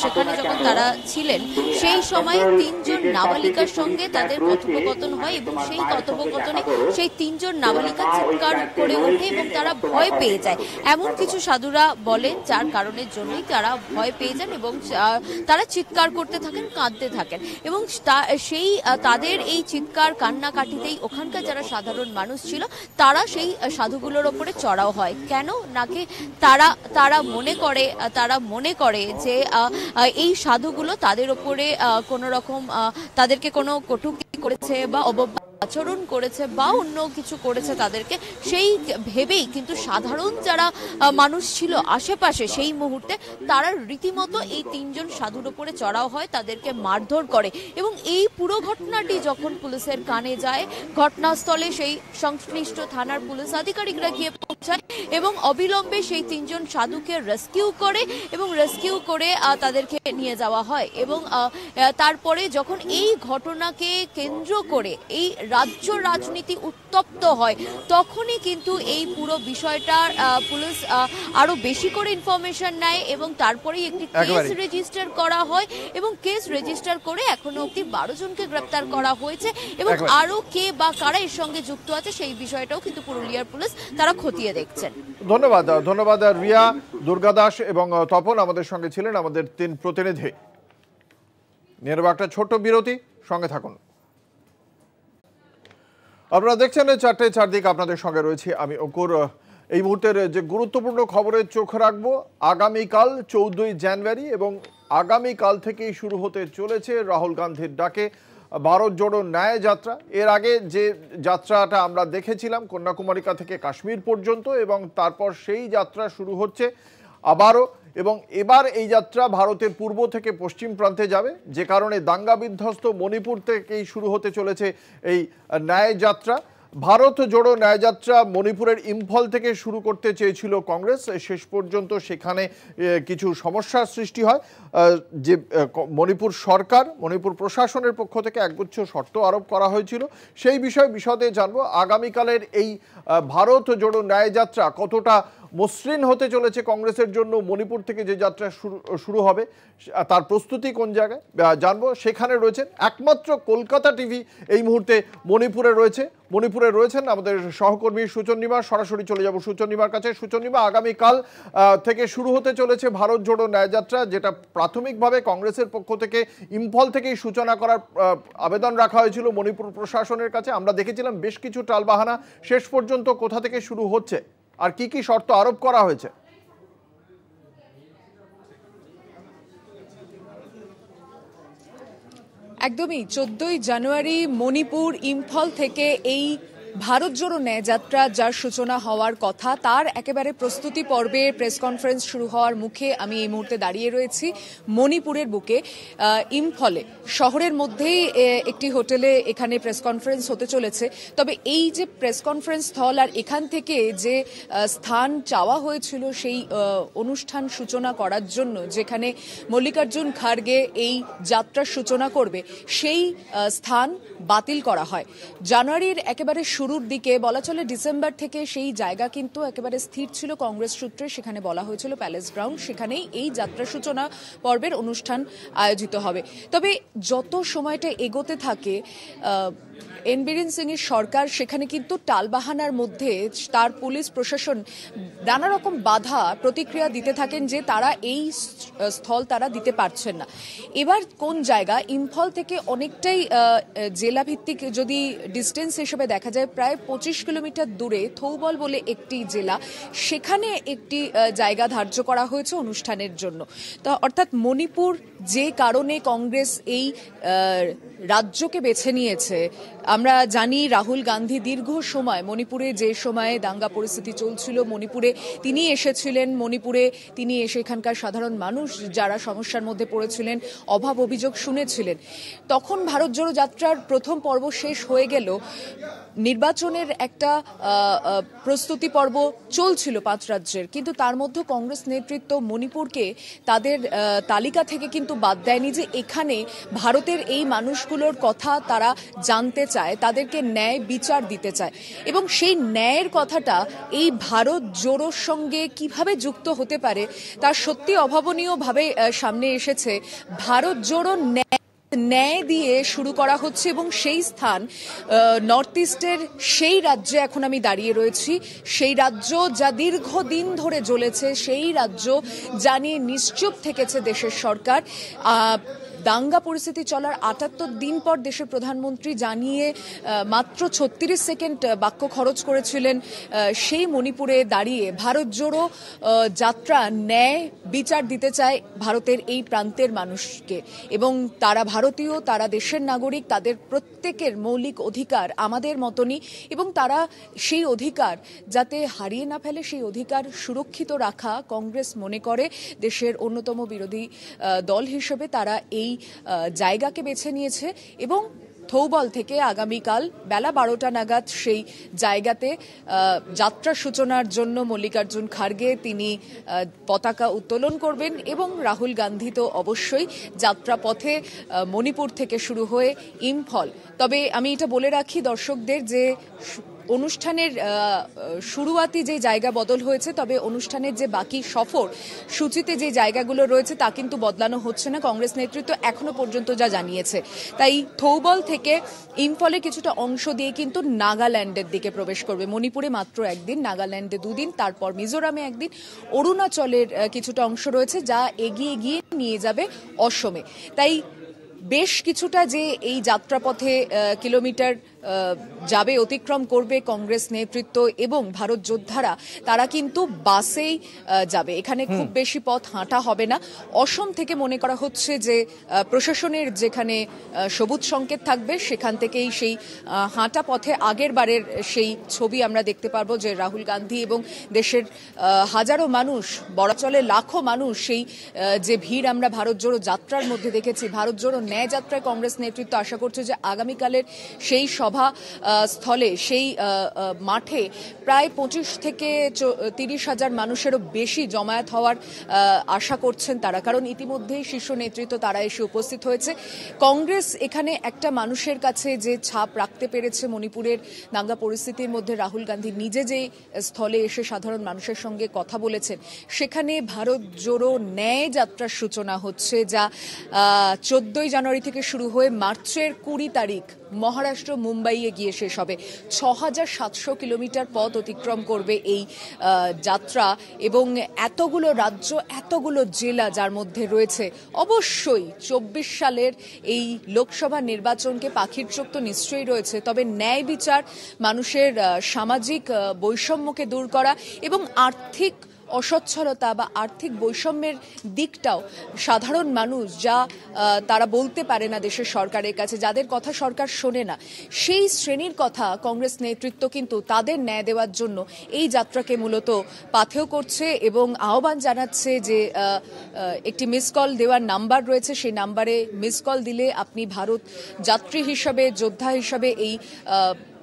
সেখানে যখন তারা ছিলেন সেই সময় 3 জন নাবালিকার সঙ্গে তাদের কথোপকথন হয় এবং সেই কথোপকথনে সেই 3 জন নাবালিকা চিৎকার করে ওঠে এবং তারা ভয় পেয়ে যায়। এমন কিছু সাধুরা বলেন যার কারণের জন্যই তারা ভয় পেয়ে যান এবং তারা চিৎকার করতে থাকেন, কাঁদতে থাকেন এবং সেই তাদের এই চিৎকার কান্নাকাটিতেই ওখানকার যারা সাধারণ মানুষ ছিল তারা সেই সাধুগুলোর ওপরে চড়াও হয়। কেন নাকি তারা মনে করে যে এই সাধুগুলো তাদের ওপরে কোনো রকম তাদেরকে কোনো কটূক্তি করেছে বা আচরণ করেছে বা অন্য কিছু করেছে তাদেরকে, সেই ভেবেই কিন্তু সাধারণ যারা মানুষ ছিল আশেপাশে সেই মুহূর্তে তারা রীতিমতো এই 3 জন সাধুর উপরে চড়াও হয়, তাদেরকে মারধর করে এবং এই পুরো ঘটনাটি যখন পুলিশের কানে যায় ঘটনাস্থলে সেই সংশ্লিষ্ট থানার পুলিশ আধিকারিকরা গিয়ে পৌঁছায় এবং অবিলম্বে সেই 3 জন সাধুকে রেস্কিউ করে তাদেরকে নিয়ে যাওয়া হয় এবং তারপরে যখন এই ঘটনাকে কেন্দ্র করে এই রাজ্য রাজনীতি উত্তপ্ত হয় তখনই কিন্তু এই পুরো বিষয়টার পুলিশ আরো বেশি করে ইনফরমেশন নেয় এবং তারপরেই একটি কেস রেজিস্টার করা হয় এবং কেস রেজিস্টার করে এখনো অবধি 12 জনকে গ্রেপ্তার করা হয়েছে এবং আরো কে বা কারা এর সঙ্গে যুক্ত আছে সেই বিষয়টাও কিন্তু পুরুলিয়ার পুলিশ তারা খতিয়ে দেখছেন। ধন্যবাদ রিয়া, দুর্গা দাস এবং তপন আমাদের সঙ্গে ছিলেন, আমাদের 3 প্রতিনিধি। নিয়ে নেব একটা ছোট্ট বিরতি, সঙ্গে থাকুন। আপনারা দেখছেন 4টে 4 দিক, আপনাদের সঙ্গে রয়েছে আমি অঙ্কুর। এই মুহূর্তের যে গুরুত্বপূর্ণ খবরে চোখ রাখবো, আগামীকাল 14ই জানুয়ারি এবং আগামীকাল থেকেই শুরু হতে চলেছে রাহুল গান্ধীর ডাকে ভারত জোড়ো ন্যায় যাত্রা। এর আগে যে যাত্রাটা আমরা দেখেছিলাম কন্যাকুমারিকা থেকে কাশ্মীর পর্যন্ত এবং তারপর সেই যাত্রা শুরু হচ্ছে আবারও এবং এবার এই যাত্রা ভারতের পূর্ব থেকে পশ্চিম প্রান্তে যাবে, যে কারণে দাঙ্গা বিধ্বস্ত মণিপুর থেকেই শুরু হতে চলেছে এই ন্যায় যাত্রা। ভারত জোড়ো ন্যায়যাত্রা মণিপুরের ইম্ফল থেকে শুরু করতে চেয়েছিল কংগ্রেস, শেষ পর্যন্ত সেখানে কিছু সমস্যার সৃষ্টি হয়। যে মণিপুর সরকার, মণিপুর প্রশাসনের পক্ষ থেকে একগুচ্ছ শর্ত আরোপ করা হয়েছিল, সেই বিষয়ে বিশদে জানবো। আগামীকালের এই ভারত জোড়ো ন্যায়যাত্রা কতটা মসৃণ হতে চলেছে কংগ্রেসের জন্য, মণিপুর থেকে যে যাত্রা শুরু হবে তার প্রস্তুতি কোন জায়গায় জানবো। সেখানে রয়েছেন একমাত্র কলকাতা টিভি এই মুহূর্তে মণিপুরে রয়েছেন আমাদের সহকর্মী সুচন্নিমা। সরাসরি চলে যাব সুচন্নিমার কাছে। সুচন্নিমা, আগামীকাল থেকে শুরু হতে চলেছে ভারত জোড়ো ন্যায়যাত্রা, যেটা প্রাথমিকভাবে কংগ্রেসের পক্ষ থেকে ইম্ফল থেকেই সূচনা করার আবেদন রাখা হয়েছিল মণিপুর প্রশাসনের কাছে। আমরা দেখেছিলাম বেশ কিছু টালবাহানা, শেষ পর্যন্ত কোথা থেকে শুরু হচ্ছে আর কি কি শর্ত আরোপ করা হয়েছে? একদমই 14ই জানুয়ারি মণিপুর ইম্ফল থেকে এই ভারত জোড়ো ন্যায়যাত্রা যার সূচনা হওয়ার কথা, তার একেবারে প্রস্তুতি পর্বে প্রেস কনফারেন্স শুরু হওয়ার মুখে আমি এই মুহূর্তে দাঁড়িয়ে রয়েছি মণিপুরের বুকে ইম্ফলে শহরের মধ্যেই একটি হোটেলে এখানে প্রেস কনফারেন্স হতে চলেছে। তবে এই যে প্রেস কনফারেন্স স্থল আর এখান থেকে যে স্থান চাওয়া হয়েছিল সেই অনুষ্ঠান সূচনা করার জন্য, যেখানে মল্লিকার্জুন খাড়গে এই যাত্রার সূচনা করবে, সেই স্থান বাতিল করা হয়। জানুয়ারির একেবারে শুরুর দিকে, বলা চলে ডিসেম্বর থেকে সেই জায়গা কিন্তু একেবারে স্থির ছিল কংগ্রেস সূত্রে, সেখানে বলা হয়েছিল প্যালেস গ্রাউন্ড, সেখানেই এই যাত্রা সূচনা পর্বের অনুষ্ঠান আয়োজিত হবে। তবে যত সময়টা এগোতে থাকে এন বীরেন সিং এর সরকার সেখানে কিন্তু টালবাহানার মধ্যে তার পুলিশ প্রশাসন নানা রকম বাধা প্রতিক্রিয়া দিতে থাকেন যে তারা এই স্থল তারা দিতে পারছেন না। এবার কোন জায়গা, ইম্ফল থেকে অনেকটাই জেলা ভিত্তিক যদি ডিস্টেন্স হিসেবে দেখা যায়, প্রায় 25 কিলোমিটার দূরে থৌবল বলে একটি জেলা, সেখানে একটি জায়গা ধার্য করা হয়েছে অনুষ্ঠানের জন্য। তো অর্থাৎ মণিপুর যে কারণে কংগ্রেস এই রাজ্যকে বেছে নিয়েছে। আমরা জানি রাহুল গান্ধী দীর্ঘ সময় মণিপুরে, যে সময়ে দাঙ্গা পরিস্থিতি চলছিল, মণিপুরে তিনি এসেছিলেন। মণিপুরে তিনি এসে এখানকার সাধারণ মানুষ যারা সমস্যার মধ্যে পড়েছিলেন, অভাব অভিযোগ শুনেছিলেন। তখন ভারত জোড়ো যাত্রার প্রথম পর্ব শেষ হয়ে গেল, নির্বাচনের একটা প্রস্তুতি পর্ব চলছিল 5 রাজ্যের, কিন্তু তার মধ্যে কংগ্রেস নেতৃত্ব মণিপুরকে তাদের তালিকা থেকে কিন্তু বাদ দেয়নি, যে এখানে ভারতের এই মানুষগুলোর কথা তারা জানতে চায়, তাদেরকে ন্যায় বিচার দিতে চায়। এবং সেই ন্যায়ের কথাটা এই ভারত জোড়োর সঙ্গে কিভাবে যুক্ত হতে পারে তার সত্যি অভাবনীয়ভাবে সামনে এসেছে। ভারত জোড়ো ন্যায় দিয়ে শুরু করা হচ্ছে এবং সেই স্থান নর্থ ইস্টের সেই রাজ্যে এখন আমি দাঁড়িয়ে রয়েছি, সেই রাজ্য যা দীর্ঘদিন ধরে জ্বলেছে, সেই রাজ্য যা নিয়ে নিশ্চুপ থেকেছে দেশের সরকার। দাঙ্গা পরিস্থিতি চলার 78 দিন পর দেশের প্রধানমন্ত্রী জানিয়ে মাত্র 36 সেকেন্ড বাক্য খরচ করেছিলেন। সেই মণিপুরে দাঁড়িয়ে ভারত জোড়ো যাত্রা ন্যায় বিচার দিতে চায় ভারতের এই প্রান্তের মানুষকে, এবং তারা ভারতীয়, তারা দেশের নাগরিক, তাদের প্রত্যেকের মৌলিক অধিকার আমাদের মতনই, এবং তারা সেই অধিকার যাতে হারিয়ে না ফেলে, সেই অধিকার সুরক্ষিত রাখা কংগ্রেস মনে করে। দেশের অন্যতম বিরোধী দল হিসেবে তারা এই জায়গাকে বেছে নিয়েছে এবং থৌবল থেকে আগামীকাল বেলা 12টা নাগাদ সেই জায়গাতে যাত্রা সূচনার জন্য মল্লিকার্জুন খার্গে তিনি পতাকা উত্তোলন করবেন, এবং রাহুল গান্ধী তো অবশ্যই যাত্রা পথে মণিপুর থেকে শুরু হয়ে ইম্ফল। তবে আমি এটা বলে রাখি দর্শকদের যে অনুষ্ঠানের শুরুয়াতি যে জায়গা বদল হয়েছে, তবে অনুষ্ঠানের যে বাকি সফর সূচিতে যে জায়গাগুলো রয়েছে তা কিন্তু বদলানো হচ্ছে না, কংগ্রেস নেতৃত্ব এখনো পর্যন্ত যা জানিয়েছে। তাই থৌবল থেকে ইম্ফলে কিছুটা অংশ দিয়ে কিন্তু নাগাল্যান্ডের দিকে প্রবেশ করবে। মণিপুরে মাত্র একদিন, নাগাল্যান্ডে 2 দিন, তারপর মিজোরামে 1 দিন, অরুণাচলের কিছুটা অংশ রয়েছে যা এগিয়ে গিয়ে নিয়ে যাবে অসমে। তাই বেশ কিছুটা যে এই যাত্রাপথে কিলোমিটার যাবে, অতিক্রম করবে কংগ্রেস নেতৃত্ব এবং ভারত যোদ্ধারা, তারা কিন্তু বাসেই যাবে। এখানে খুব বেশি পথ হাঁটা হবে না। অসম থেকে মনে করা হচ্ছে যে প্রশাসনের যেখানে সবুজ সংকেত থাকবে সেখান থেকেই সেই হাঁটা পথে আগের বারের সেই ছবি আমরা দেখতে পারবো, যে রাহুল গান্ধী এবং দেশের হাজারো মানুষ, বড়াচলে লাখো মানুষ, সেই যে ভিড় আমরা ভারত জোড়ো যাত্রার মধ্যে দেখেছি। ভারত জোড়ো ন্যায় যাত্রায় কংগ্রেস নেতৃত্ব আশা করছে যে আগামীকালের সেই সভা স্থলে, সেই মাঠে প্রায় 25 থেকে 30 হাজার মানুষেরও বেশি জমায়েত হওয়ার আশা করছেন তারা, কারণ ইতিমধ্যেই শীর্ষ নেতৃত্ব তারা এসে উপস্থিত হয়েছে। কংগ্রেস এখানে একটা মানুষের কাছে যে ছাপ রাখতে পেরেছে মণিপুরের দাঙ্গা পরিস্থিতির মধ্যে, রাহুল গান্ধী নিজে যে স্থলে এসে সাধারণ মানুষের সঙ্গে কথা বলেছেন, সেখানে ভারত জোড়ো ন্যায় যাত্রার সূচনা হচ্ছে, যা 14 জানুয়ারি থেকে শুরু হয়ে মার্চের 20 তারিখ মহারাষ্ট্র মুম্বাইয়ে গিয়ে শেষ হবে। 6700 কিলোমিটার পথ অতিক্রম করবে এই যাত্রা, এবং এতগুলো রাজ্য, এতগুলো জেলা যার মধ্যে রয়েছে। অবশ্যই 24 সালের এই লোকসভা নির্বাচনকে পাখির চোখ তো নিশ্চয়ই রয়েছে, তবে ন্যায় বিচার, মানুষের সামাজিক বৈষম্যকে দূর করা এবং আর্থিক অসচ্ছলতা বা আর্থিক বৈষম্যের দিকটাও সাধারণ মানুষ যা তারা বলতে পারে না দেশের সরকারের কাছে, যাদের কথা সরকার শোনে না, সেই শ্রেণীর কথা কংগ্রেস নেতৃত্ব কিন্তু তাদের ন্যায় দেওয়ার জন্য এই যাত্রাকে মূলত পাথেয় করছে এবং আহ্বান জানাচ্ছে যে একটি মিস কল দেওয়ার নাম্বার রয়েছে, সেই নাম্বারে মিস কল দিলে আপনি ভারত যাত্রী হিসাবে, যোদ্ধা হিসাবে এই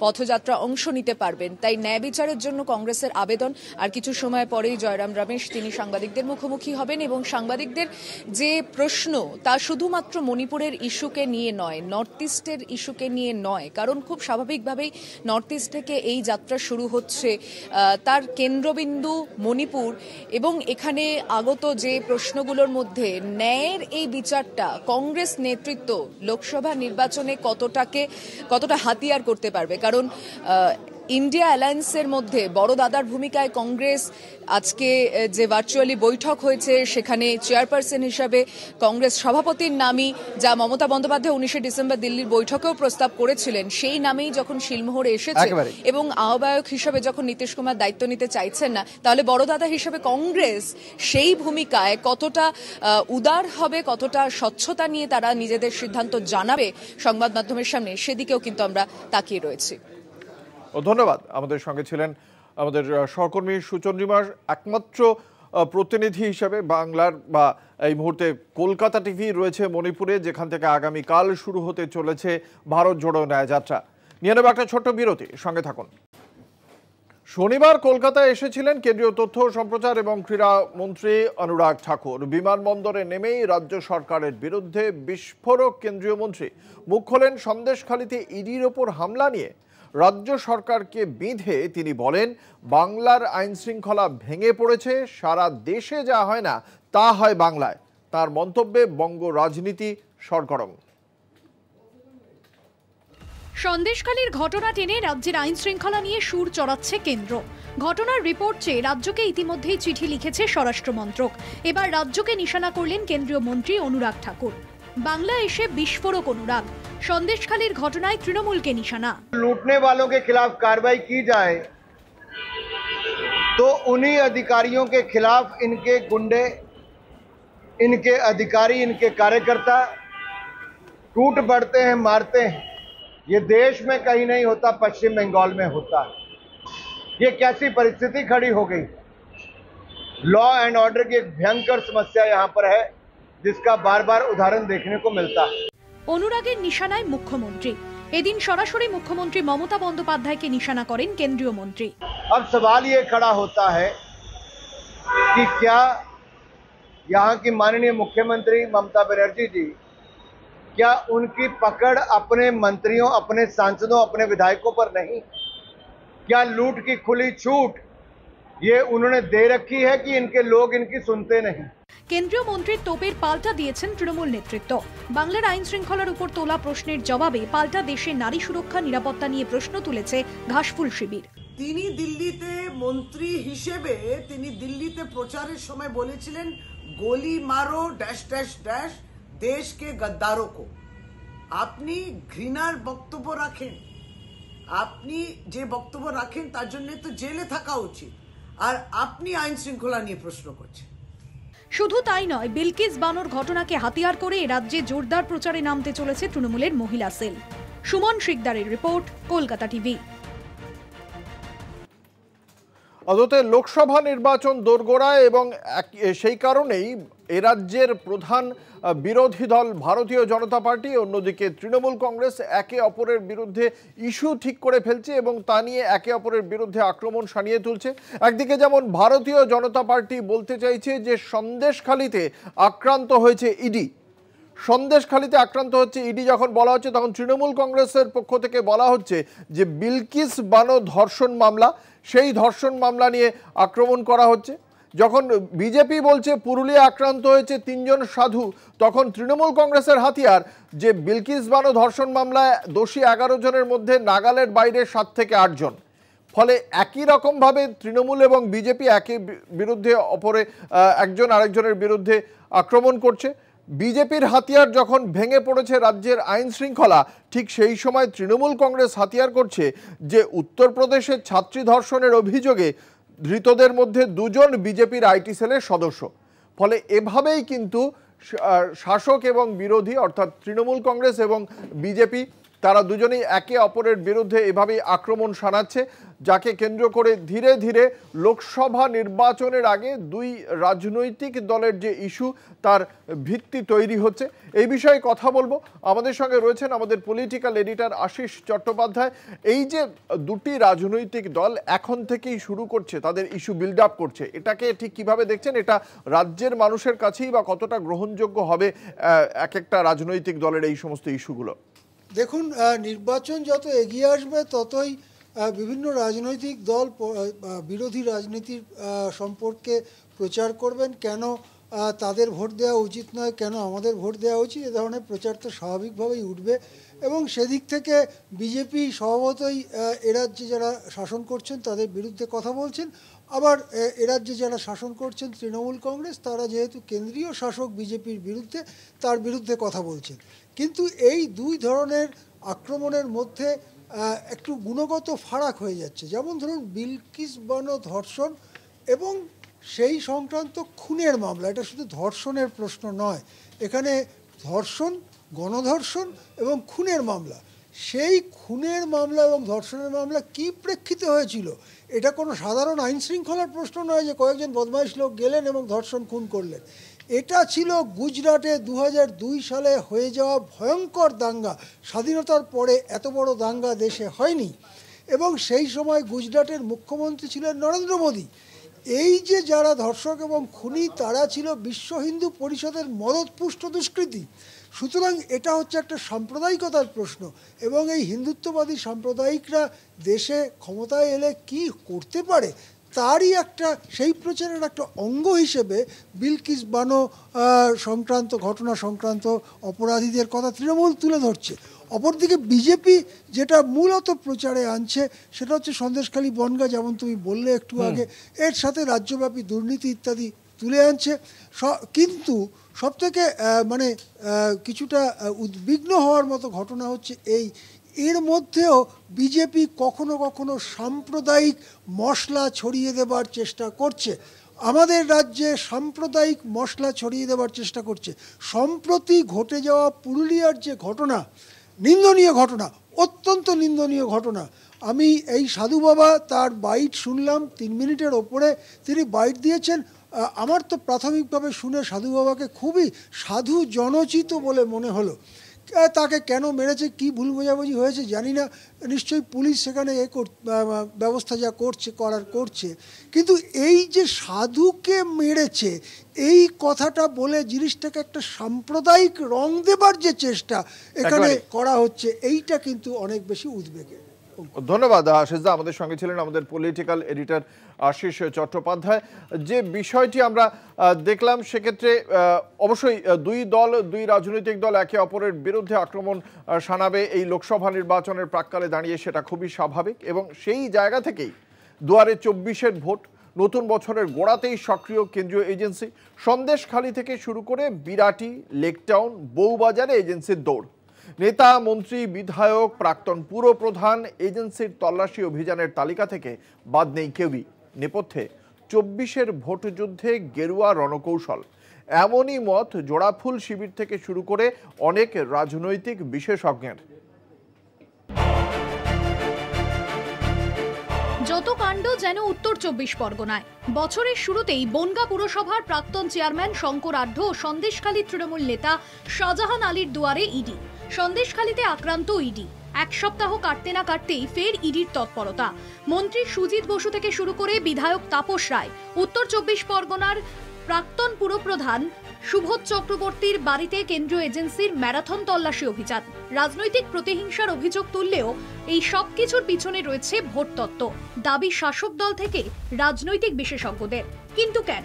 পথযাত্রা অংশ নিতে পারবেন। তাই ন্যায় বিচারের জন্য কংগ্রেসের আবেদন। আর কিছু সময় পরেই জয়রাম রমেশ তিনি সাংবাদিকদের মুখোমুখি হবেন এবং সাংবাদিকদের যে প্রশ্ন তা শুধুমাত্র মণিপুরের ইস্যুকে নিয়ে নয়, নর্থ ইস্টের ইস্যুকে নিয়ে নয়, কারণ খুব স্বাভাবিকভাবেই নর্থ ইস্ট থেকে এই যাত্রা শুরু হচ্ছে, তার কেন্দ্রবিন্দু মণিপুর, এবং এখানে আগত যে প্রশ্নগুলোর মধ্যে ন্যায়ের এই বিচারটা কংগ্রেস নেতৃত্ব লোকসভা নির্বাচনে কতটা হাতিয়ার করতে পারবে। কারণ ইন্ডিয়া অ্যালায়েন্সের মধ্যে বড় দাদার ভূমিকায় কংগ্রেস আজকে যে ভার্চুয়ালি বৈঠক হয়েছে সেখানে চেয়ারপারসন হিসাবে কংগ্রেস সভাপতির নামই, যা মমতা বন্দ্যোপাধ্যায় 19শে ডিসেম্বর দিল্লির বৈঠকেও প্রস্তাব করেছিলেন, সেই নামেই যখন শিলমোহরে এসেছে এবং আহ্বায়ক হিসেবে যখন নীতিশ কুমার দায়িত্ব নিতে চাইছেন না, তাহলে বড় দাদা হিসেবে কংগ্রেস সেই ভূমিকায় কতটা উদার হবে, কতটা স্বচ্ছতা নিয়ে তারা নিজেদের সিদ্ধান্ত জানাবে সংবাদ মাধ্যমের সামনে, সেদিকেও কিন্তু আমরা তাকিয়ে রয়েছি। ধন্যবাদ। আমাদের সঙ্গে ছিলেন আমাদের সহকর্মী সুচন্দ্রিমা, একমাত্র প্রতিনিধি হিসেবে বাংলার বা এই মুহূর্তে কলকাতা টিভি রয়েছে মণিপুরে, যেখান থেকে আগামীকাল শুরু হতে চলেছে ভারত জোড়ো ন্যায় যাত্রা। নিয়ে নেব একটা ছোট্ট বিরতি, সঙ্গে থাকুন। শনিবার কলকাতায় এসেছিলেন কেন্দ্রীয় তথ্য সম্প্রচার এবং ক্রীড়া মন্ত্রী অনুরাগ ঠাকুর। বিমানবন্দরে নেমেই রাজ্য সরকারের বিরুদ্ধে বিস্ফোরক কেন্দ্রীয় মন্ত্রী। মুখ খোলেন সন্দেশখালিতে ইডির ওপর হামলা নিয়ে। রাজ্য সরকারকে বিঁধে তিনি বলেন, বাংলার আইন শৃঙ্খলা ভেঙে পড়েছে, সারা দেশে যা হয় না তা হয় বাংলায়। তার মন্তব্যে বঙ্গ রাজনীতি সরগরম। সন্দেশখালীর ঘটনা টেনে রাজ্যের আইন শৃঙ্খলা নিয়ে সুর চড়াচ্ছে কেন্দ্র। ঘটনার রিপোর্ট চেয়ে রাজ্যকে ইতিমধ্যেই চিঠি লিখেছে স্বরাষ্ট্র মন্ত্রক। এবার রাজ্যকে নিশানা করলেন কেন্দ্রীয় মন্ত্রী অনুরাগ ঠাকুর। বাংলা এসে বিস্ফোরক অনুরাগ। সন্দেশখালীর ঘটনায় তৃণমূলকে নিশানা। लूटने वालों के खिलाफ कार्रवाई की जाए तो उन्हीं अधिकारियों के खिलाफ इनके गुंडे, इनके अधिकारी, इनके कार्यकर्ता टूट पड़ते हैं, मारते हैं। ये देश में कहीं नहीं होता, पश्चिम बंगाल में होता है। ये कैसी परिस्थिति खड़ी हो गई। लॉ एंड ऑर्डर की एक भयंकर समस्या यहाँ पर है, जिसका बार बार उदाहरण देखने को मिलता है। অনুরাগের নিশানায় মুখ্যমন্ত্রী। এদিন সরাসরি মুখ্যমন্ত্রী মমতা বন্দ্যোপাধ্যায়কে নিশানা করেন কেন্দ্রীয় মন্ত্রী। अब सवाल ये खड़ा होता है कि क्या यहाँ की माननीय मुख्यमंत्री ममता बनर्जी जी, क्या उनकी पकड़ अपने मंत्रियों, अपने सांसदों, अपने विधायकों पर नहीं? क्या लूट की खुली छूट ये उन्होंने दे रखी है कि इनके लोग इनकी सुनते नहीं? কেন্দ্রীয় মন্ত্রীর তোপের পাল্টা দিয়েছেন তৃণমূল নেতৃত্ব। বাংলার আইন শৃঙ্খলার উপর তোলা প্রশ্নের জবাবে পাল্টা দেশে নারী সুরক্ষা নিরাপত্তা নিয়ে প্রশ্ন তুলেছে ঘাসফুল শিবির। তিনি দিল্লিতে মন্ত্রী হিসেবে তিনি দিল্লিতে প্রচারের সময় বলেছিলেন, গোলি মারো ড্যাশ ড্যাশ ড্যাশ দেশকে গদ্দারোं को। আপনি ঘৃণার বক্তব্য রাখেন, আপনি যে বক্তব্য রাখেন তার জন্য তো জেলে থাকা উচিত, আর আপনি আইন শৃঙ্খলা নিয়ে প্রশ্ন করছেন। শুধু তাই নয়, বিলকিস বানোর ঘটনাকে হাতিয়ার করে রাজ্যে জোরদার প্রচারে নামতে চলেছে তৃণমূলের মহিলা সেল। সুমন শিকদারের রিপোর্ট, কলকাতা টিভি। আদতে লোকসভা নির্বাচন দোরগোড়ায় এবং সেই কারণেই এ রাজ্যের প্রধান বিরোধী দল ভারতীয় জনতা পার্টি, অন্যদিকে তৃণমূল কংগ্রেস একে অপরের বিরুদ্ধে ইস্যু ঠিক করে ফেলছে এবং তা নিয়ে একে অপরের বিরুদ্ধে আক্রমণ সানিয়ে তুলছে। একদিকে যেমন ভারতীয় জনতা পার্টি বলতে চাইছে যে সন্দেশখালীতে আক্রান্ত হয়েছে ইডি। সন্দেশখালীতে আক্রান্ত হচ্ছে ইডি যখন বলা হচ্ছে, তখন তৃণমূল কংগ্রেসের পক্ষ থেকে বলা হচ্ছে যে বিলকিস বানো ধর্ষণ মামলা, সেই ধর্ষণ মামলা নিয়ে আক্রমণ করা হচ্ছে। যখন বিজেপি বলছে পুরুলিয়া আক্রান্ত হয়েছে 3 জন সাধু, তখন তৃণমূল কংগ্রেসের হাতিয়ার যে বিলকিস বানো ধর্ষণ মামলায় দোষী 11 জনের মধ্যে নাগালের বাইরে 7 থেকে 8 জন। ফলে একই রকমভাবে তৃণমূল এবং বিজেপি একে বিরুদ্ধে অপরে একজন আরেকজনের বিরুদ্ধে আক্রমণ করছে। বিজেপির হাতিয়ার যখন ভেঙে পড়েছে রাজ্যের আইন শৃঙ্খলা, ঠিক সেই সময় তৃণমূল কংগ্রেস হাতিয়ার করছে যে উত্তরপ্রদেশের ছাত্রী ধর্ষণের অভিযোগে ধৃতদের মধ্যে 2 জন বিজেপির আইটি সেলের সদস্য। ফলে এভাবেই কিন্তু শাসক এবং বিরোধী অর্থাৎ তৃণমূল কংগ্রেস এবং বিজেপি তারা দুজনেই একে অপরের বিরুদ্ধে এভাবেই আক্রমণ শানাচ্ছে, যাকে কেন্দ্র করে ধীরে ধীরে লোকসভা নির্বাচনের আগে 2 রাজনৈতিক দলের যে ইস্যু তার ভিত্তি তৈরি হচ্ছে। এই বিষয়ে কথা বলবো। আমাদের সঙ্গে রয়েছেন আমাদের পলিটিক্যাল এডিটর আশিস চট্টোপাধ্যায়। এই যে 2টি রাজনৈতিক দল এখন থেকেই শুরু করছে তাদের ইস্যু বিল্ড আপ করছে, এটাকে ঠিক কিভাবে দেখছেন? এটা রাজ্যের মানুষের কাছেই বা কতটা গ্রহণযোগ্য হবে এক একটা রাজনৈতিক দলের এই সমস্ত ইস্যুগুলো? দেখুন, নির্বাচন যত এগিয়ে আসবে ততই বিভিন্ন রাজনৈতিক দল বিরোধী রাজনীতির সম্পর্কে প্রচার করবেন। কেন তাদের ভোট দেওয়া উচিত নয়, কেন আমাদের ভোট দেওয়া উচিত, এ ধরনের প্রচার তো স্বাভাবিকভাবেই উঠবে। এবং সেদিক থেকে বিজেপি স্বভাবতই এ রাজ্যে যারা শাসন করছেন তাদের বিরুদ্ধে কথা বলছেন, আবার এ রাজ্যে যারা শাসন করছেন তৃণমূল কংগ্রেস, তারা যেহেতু কেন্দ্রীয় শাসক বিজেপির বিরুদ্ধে, তার বিরুদ্ধে কথা বলছেন। কিন্তু এই দুই ধরনের আক্রমণের মধ্যে একটু গুণগত ফারাক হয়ে যাচ্ছে। যেমন ধরুন বিলকিস বানো ধর্ষণ এবং সেই সংক্রান্ত খুনের মামলা, এটা শুধু ধর্ষণের প্রশ্ন নয়, এখানে ধর্ষণ, গণধর্ষণ এবং খুনের মামলা। সেই খুনের মামলা এবং ধর্ষণের মামলা কী প্রেক্ষিতে হয়েছিল, এটা কোনো সাধারণ আইন শৃঙ্খলার প্রশ্ন নয় যে কয়েকজন বদমাইশ লোক গেলেন এবং ধর্ষণ খুন করলেন। এটা ছিল গুজরাটে 2002 সালে হয়ে যাওয়া ভয়ঙ্কর দাঙ্গা। স্বাধীনতার পরে এত বড় দাঙ্গা দেশে হয়নি, এবং সেই সময় গুজরাটের মুখ্যমন্ত্রী ছিলেন নরেন্দ্র মোদী। এই যে যারা ধর্ষক এবং খুনি, তারা ছিল বিশ্ব হিন্দু পরিষদের মদতপুষ্ট দুষ্কৃতী। সুতরাং এটা হচ্ছে একটা সাম্প্রদায়িকতার প্রশ্ন, এবং এই হিন্দুত্ববাদী সাম্প্রদায়িকরা দেশে ক্ষমতায় এলে কি করতে পারে তারই একটা, সেই প্রচারের একটা অঙ্গ হিসেবে বিলকিস বানো সংক্রান্ত ঘটনা সংক্রান্ত অপরাধীদের কথা তৃণমূল তুলে ধরছে। অপরদিকে বিজেপি যেটা মূলত প্রচারে আনছে সেটা হচ্ছে সন্দেশখালী বনগাঁ, যেমন তুমি বললে একটু আগে, এর সাথে রাজ্যব্যাপী দুর্নীতি ইত্যাদি তুলে আনছে। কিন্তু সবথেকে মানে কিছুটা উদ্বিগ্ন হওয়ার মতো ঘটনা হচ্ছে এর মধ্যেও বিজেপি কখনো কখনো সাম্প্রদায়িক মশলা ছড়িয়ে দেবার চেষ্টা করছে। আমাদের রাজ্যে সাম্প্রদায়িক মশলা ছড়িয়ে দেবার চেষ্টা করছে। সম্প্রতি ঘটে যাওয়া পুরুলিয়ার যে ঘটনা, নিন্দনীয় ঘটনা, অত্যন্ত নিন্দনীয় ঘটনা। আমি এই সাধু বাবা, তার বাইট শুনলাম, 3 মিনিটের ওপরে তিনি বাইট দিয়েছেন। আমার তো প্রাথমিকভাবে শুনে সাধু বাবাকে খুবই সাধু জনচিত বলে মনে হলো। তাকে কেন মেরেছে, কি ভুল বোঝাবুঝি হয়েছে জানি না, নিশ্চয়ই পুলিশ সেখানে ব্যবস্থা যা করছে। কিন্তু এই যে সাধুকে মেরেছে, এই কথাটা বলে জিনিসটাকে একটা সাম্প্রদায়িক রং দেবার যে চেষ্টা এখানে করা হচ্ছে, এইটা কিন্তু অনেক বেশি উদ্বেগের। ধন্যবাদ আশিসদা। আমাদের সঙ্গে ছিলেন আমাদের পলিটিক্যাল এডিটর আশিস চট্টোপাধ্যায়। যে বিষয়টি আমরা দেখলাম সেক্ষেত্রে অবশ্যই দুই রাজনৈতিক দল একে অপরের বিরুদ্ধে আক্রমণ শানাবে এই লোকসভা নির্বাচনের প্রাক্কালে দাঁড়িয়ে, সেটা খুবই স্বাভাবিক। এবং সেই জায়গা থেকেই দুয়ারে 24-এর ভোট, নতুন বছরের গোড়াতেই সক্রিয় কেন্দ্রীয় এজেন্সি, সন্দেশখালী থেকে শুরু করে বিরাটি, লেকটাউন, বউবাজারে এজেন্সির দৌড়। নেতা, মন্ত্রী, বিধায়ক, প্রাক্তন পুরপ্রধান, এজেন্সির তল্লাশি অভিযানের তালিকা থেকে বাদ নেই কেউই। নেপথ্যে 24-এর ভোট যুদ্ধে গেরুয়া রণকৌশল, এমনই মত জোড়াফুল শিবির থেকে শুরু করে অনেক রাজনৈতিক বিশেষজ্ঞের। যত কাণ্ড যেন উত্তর 24 পরগনায়। বছরের শুরুতেই বনগাঁ পুরসভার প্রাক্তন চেয়ারম্যান শঙ্কর আঢ্য ও সন্দেশখালী তৃণমূল নেতা শাহজাহান আলীর দুয়ারে ইডি। সন্দেশখালীতে আক্রান্ত ইডি। 1 সপ্তাহ কাটতে না কাটতেই ফের ইডির তৎপরতা। মন্ত্রী সুজিত বসু থেকে শুরু করে বিধায়ক তাপস রায়, উত্তর 24 পরগনার প্রাক্তন পুরপ্রধান সুবোধ চক্রবর্তীর বাড়িতে কেন্দ্রীয় এজেন্সির ম্যারাথন তল্লাশি অভিযান। রাজনৈতিক প্রতিহিংসার অভিযোগ তুললেও এই সব কিছুর পিছনে রয়েছে ভোট তত্ত্ব, দাবি শাসক দল থেকে রাজনৈতিক বিশেষজ্ঞদের। কিন্তু কেন?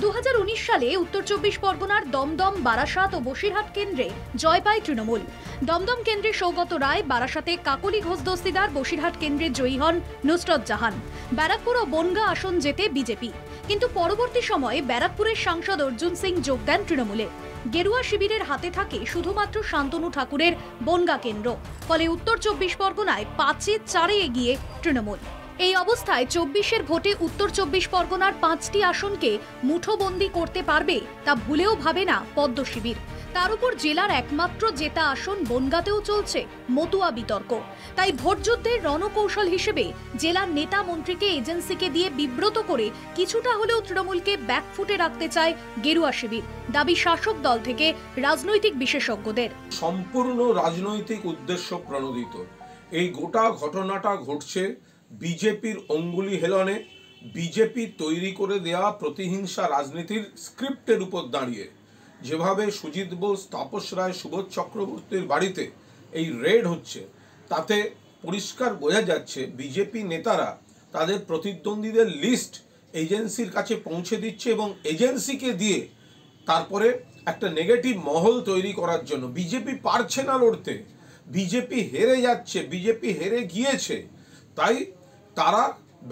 2019 সালে উত্তর 24 পরগনার দমদম, বারাসাত ও বসিরহাট কেন্দ্রে জয় পায় তৃণমূল। দমদম কেন্দ্রে সৌগত রায়, বারাসাতে কাকলি ঘোষ দস্তিদার, বসিরহাট কেন্দ্রে জয়ী হন নুসরত জাহান। ব্যারাকপুর ও বনগাঁ আসন জেতে বিজেপি। কিন্তু পরবর্তী সময়ে ব্যারাকপুরের সাংসদ অর্জুন সিং যোগ দেন তৃণমূলে। গেরুয়া শিবিরের হাতে থাকে শুধুমাত্র শান্তনু ঠাকুরের বনগাঁ কেন্দ্র। ফলে উত্তর 24 পরগনায় 5-4 এগিয়ে তৃণমূল। এই অবস্থায় 24-এর ভোটে উত্তর 24 পরগনার 5টি আসনকে মুঠোবন্দি করতে পারবে তা ভুলেও ভাবে না পদ্ম শিবির। তার উপর জেলার একমাত্র জেতা আসন বনগাঁতেও চলছে মতুয়া বিতর্ক। তাই ভোটযুদ্ধের রণকৌশল হিসেবে জেলার নেতা মন্ত্রীকে এজেন্সিকে দিয়ে বিব্রত করে কিছুটা হলেও তৃণমূলকে ব্যাকফুটে রাখতে চায় গেরুয়া শিবির, দাবি শাসক দল থেকে রাজনৈতিক বিশেষজ্ঞদের। সম্পূর্ণ রাজনৈতিক উদ্দেশ্য প্রণোদিত এই গোটা ঘটনাটা ঘটছে বিজেপির অঙ্গুলি হেলনে, বিজেপি তৈরি করে দেয়া প্রতিহিংসা রাজনীতির স্ক্রিপ্টের উপর দাঁড়িয়ে। যেভাবে সুজিত বোস, তাপস রায়, সুবোধ চক্রবর্তীর বাড়িতে এই রেড হচ্ছে, তাতে পরিষ্কার বোঝা যাচ্ছে বিজেপি নেতারা তাদের প্রতিদ্বন্দ্বীদের লিস্ট এজেন্সির কাছে পৌঁছে দিচ্ছে এবং এজেন্সিকে দিয়ে তারপরে একটা নেগেটিভ মহল তৈরি করার জন্য। বিজেপি পারছে না লড়তে, বিজেপি হেরে যাচ্ছে, বিজেপি হেরে গিয়েছে, তাই তারা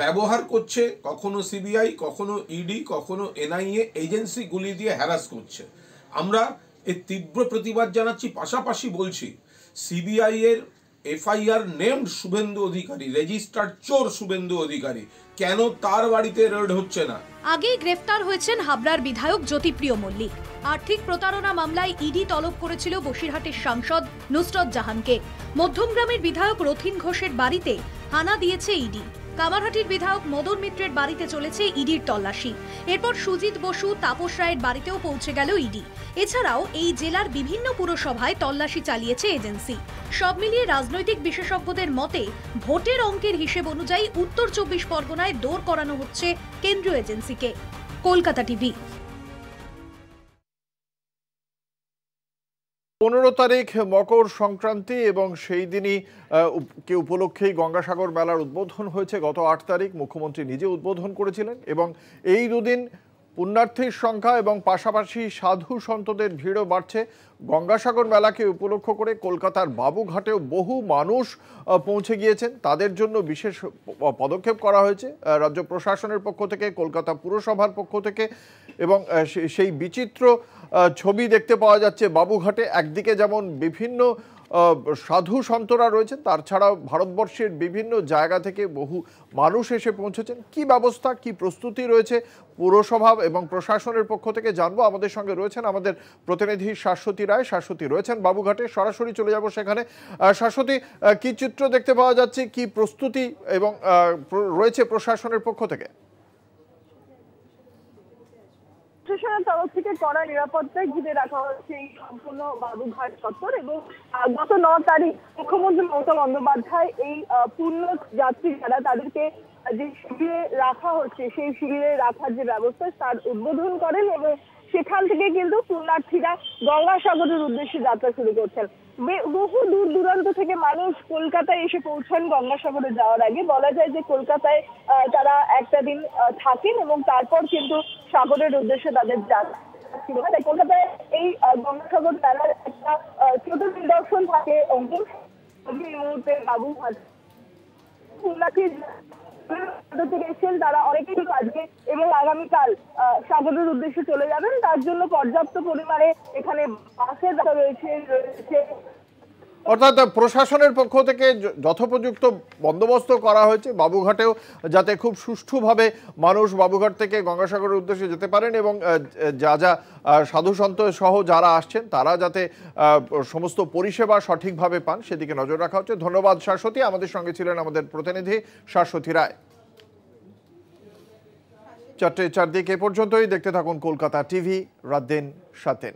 ব্যবহার করছে কখনো সিবিআই, কখনো ইডি, কখনো এনআইএ এজেন্সিগুলি দিয়ে হ্যারাস করছে। আমরা এর তীব্র প্রতিবাদ জানাচ্ছি। পাশাপাশি বলছি সিবিআই এর FIR named Suvendu Adhikari, registered চোর শুভেন্দু অধিকারী, কেন তার বাড়িতে রেড হচ্ছে না? আগেই গ্রেফতার হয়েছেন হাবড়ার বিধায়ক জ্যোতিপ্রিয় মল্লিক। আর্থিক প্রতারণা মামলায় ইডি তলব করেছিল বসিরহাটের সাংসদ নুসরত জাহানকে। মধ্যমগ্রামের বিধায়ক রথিন ঘোষের বাড়িতে হানা দিয়েছে ইডি। কামারহাটির বিধায়ক মদন মিত্রের বাড়িতে চলেছে ইডির তল্লাশি। এরপর সুজিত বসু, তাপস রায়ের বাড়িতেও পৌঁছে গেল ইডি। এছাড়াও এই জেলার বিভিন্ন পুরসভায় তল্লাশি চালিয়েছে এজেন্সি। সব মিলিয়ে রাজনৈতিক বিশেষজ্ঞদের মতে ভোটের অঙ্কের হিসেব অনুযায়ী উত্তর 24 পরগনায় দৌড় করানো হচ্ছে কেন্দ্রীয় এজেন্সিকে। কলকাতা টিভি। 15 তারিখ মকর সংক্রান্তি এবং সেই দিনই উপলক্ষেই গঙ্গাসাগর মেলার উদ্বোধন হয়েছে। গত 8 তারিখ মুখ্যমন্ত্রী নিজে উদ্বোধন করেছিলেন এবং এই দুদিন পুণ্যার্থীর সংখ্যা এবং পাশাপাশি সাধু সন্তদের ভিড়ও বাড়ছে। গঙ্গাসাগর মেলাকে উপলক্ষ করে কলকাতার বাবুঘাটেও বহু মানুষ পৌঁছে গিয়েছেন। তাদের জন্য বিশেষ পদক্ষেপ করা হয়েছে রাজ্য প্রশাসনের পক্ষ থেকে, কলকাতা পুরসভার পক্ষ থেকে, এবং সেই বিচিত্র ছবি দেখতে পাওয়া যাচ্ছে বাবুঘাটে। একদিকে যেমন বিভিন্ন সাধু সন্তরা রয়েছেন, তার ছাড়াও ভারতবর্ষের বিভিন্ন জায়গা থেকে বহু মানুষ এসে পৌঁছেছেন। কি ব্যবস্থা, কি প্রস্তুতি রয়েছে পুরসভা এবং প্রশাসনের পক্ষ থেকে জানবো। আমাদের সঙ্গে রয়েছেন আমাদের প্রতিনিধি শাশ্বতী রায়। শাশ্বতী রয়েছেন বাবুঘাটে, সরাসরি চলে যাব সেখানে। শাশ্বতী, কি চিত্র দেখতে পাওয়া যাচ্ছে, কি প্রস্তুতি এবং রয়েছে প্রশাসনের পক্ষ থেকে? প্রশাসনের তরফ থেকে কড়া নিরাপত্তায় ঘিরে রাখা হচ্ছে এই সম্পূর্ণ বাবুঘাট চত্বর। এবং গত 9 তারিখ মুখ্যমন্ত্রী মমতা বন্দ্যোপাধ্যায় এই পূর্ণ যাত্রী যারা তাদেরকে যে শিবিরে রাখা হচ্ছে সেই শিবিরে রাখার যে ব্যবস্থা তার উদ্বোধন করেন এবং সেখান থেকে কিন্তু পুণ্যার্থীরা গঙ্গাসাগরের উদ্দেশ্যে যাত্রা শুরু করছেন। বহু দূর দূরান্ত থেকে মানুষ কলকাতায় এসে পৌঁছান গঙ্গাসাগরে যাওয়ার আগে। বলা যায় যে কলকাতায় তারা একটা দিন থাকেন এবং তারপর কিন্তু সাগরের উদ্দেশ্যে তাদের যাত্রা শুরু হয়। তাই কলকাতায় এই গঙ্গাসাগর মেলার একটা ছোট নিদর্শন থাকে অঙ্কুশ। এই মুহূর্তে বাবুঘাট পুণ্যার্থী থেকে এসেছেন, তারা অনেকেই আজকে এবং আগামীকাল সাগরের উদ্দেশ্যে চলে যাবেন। তার জন্য পর্যাপ্ত পরিমাণে এখানে বাসের রয়েছে। অর্থাৎ প্রশাসনের পক্ষ থেকে যথোপযুক্ত বন্দোবস্ত করা হয়েছে বাবুঘাটেও, যাতে খুব সুষ্ঠুভাবে মানুষ বাবুঘাট থেকে গঙ্গাসাগরের উদ্দেশ্যে যেতে পারেন এবং যা যা সাধু সন্ত সহ যারা আসছেন তারা যাতে সমস্ত পরিষেবা সঠিকভাবে পান সেদিকে নজর রাখা হচ্ছে। ধন্যবাদ শাশ্বতী। আমাদের সঙ্গে ছিলেন আমাদের প্রতিনিধি শাশ্বতী রায়। 4টে 4 দিক এ পর্যন্তই। দেখতে থাকুন কলকাতা টিভি, রাত দিন 7।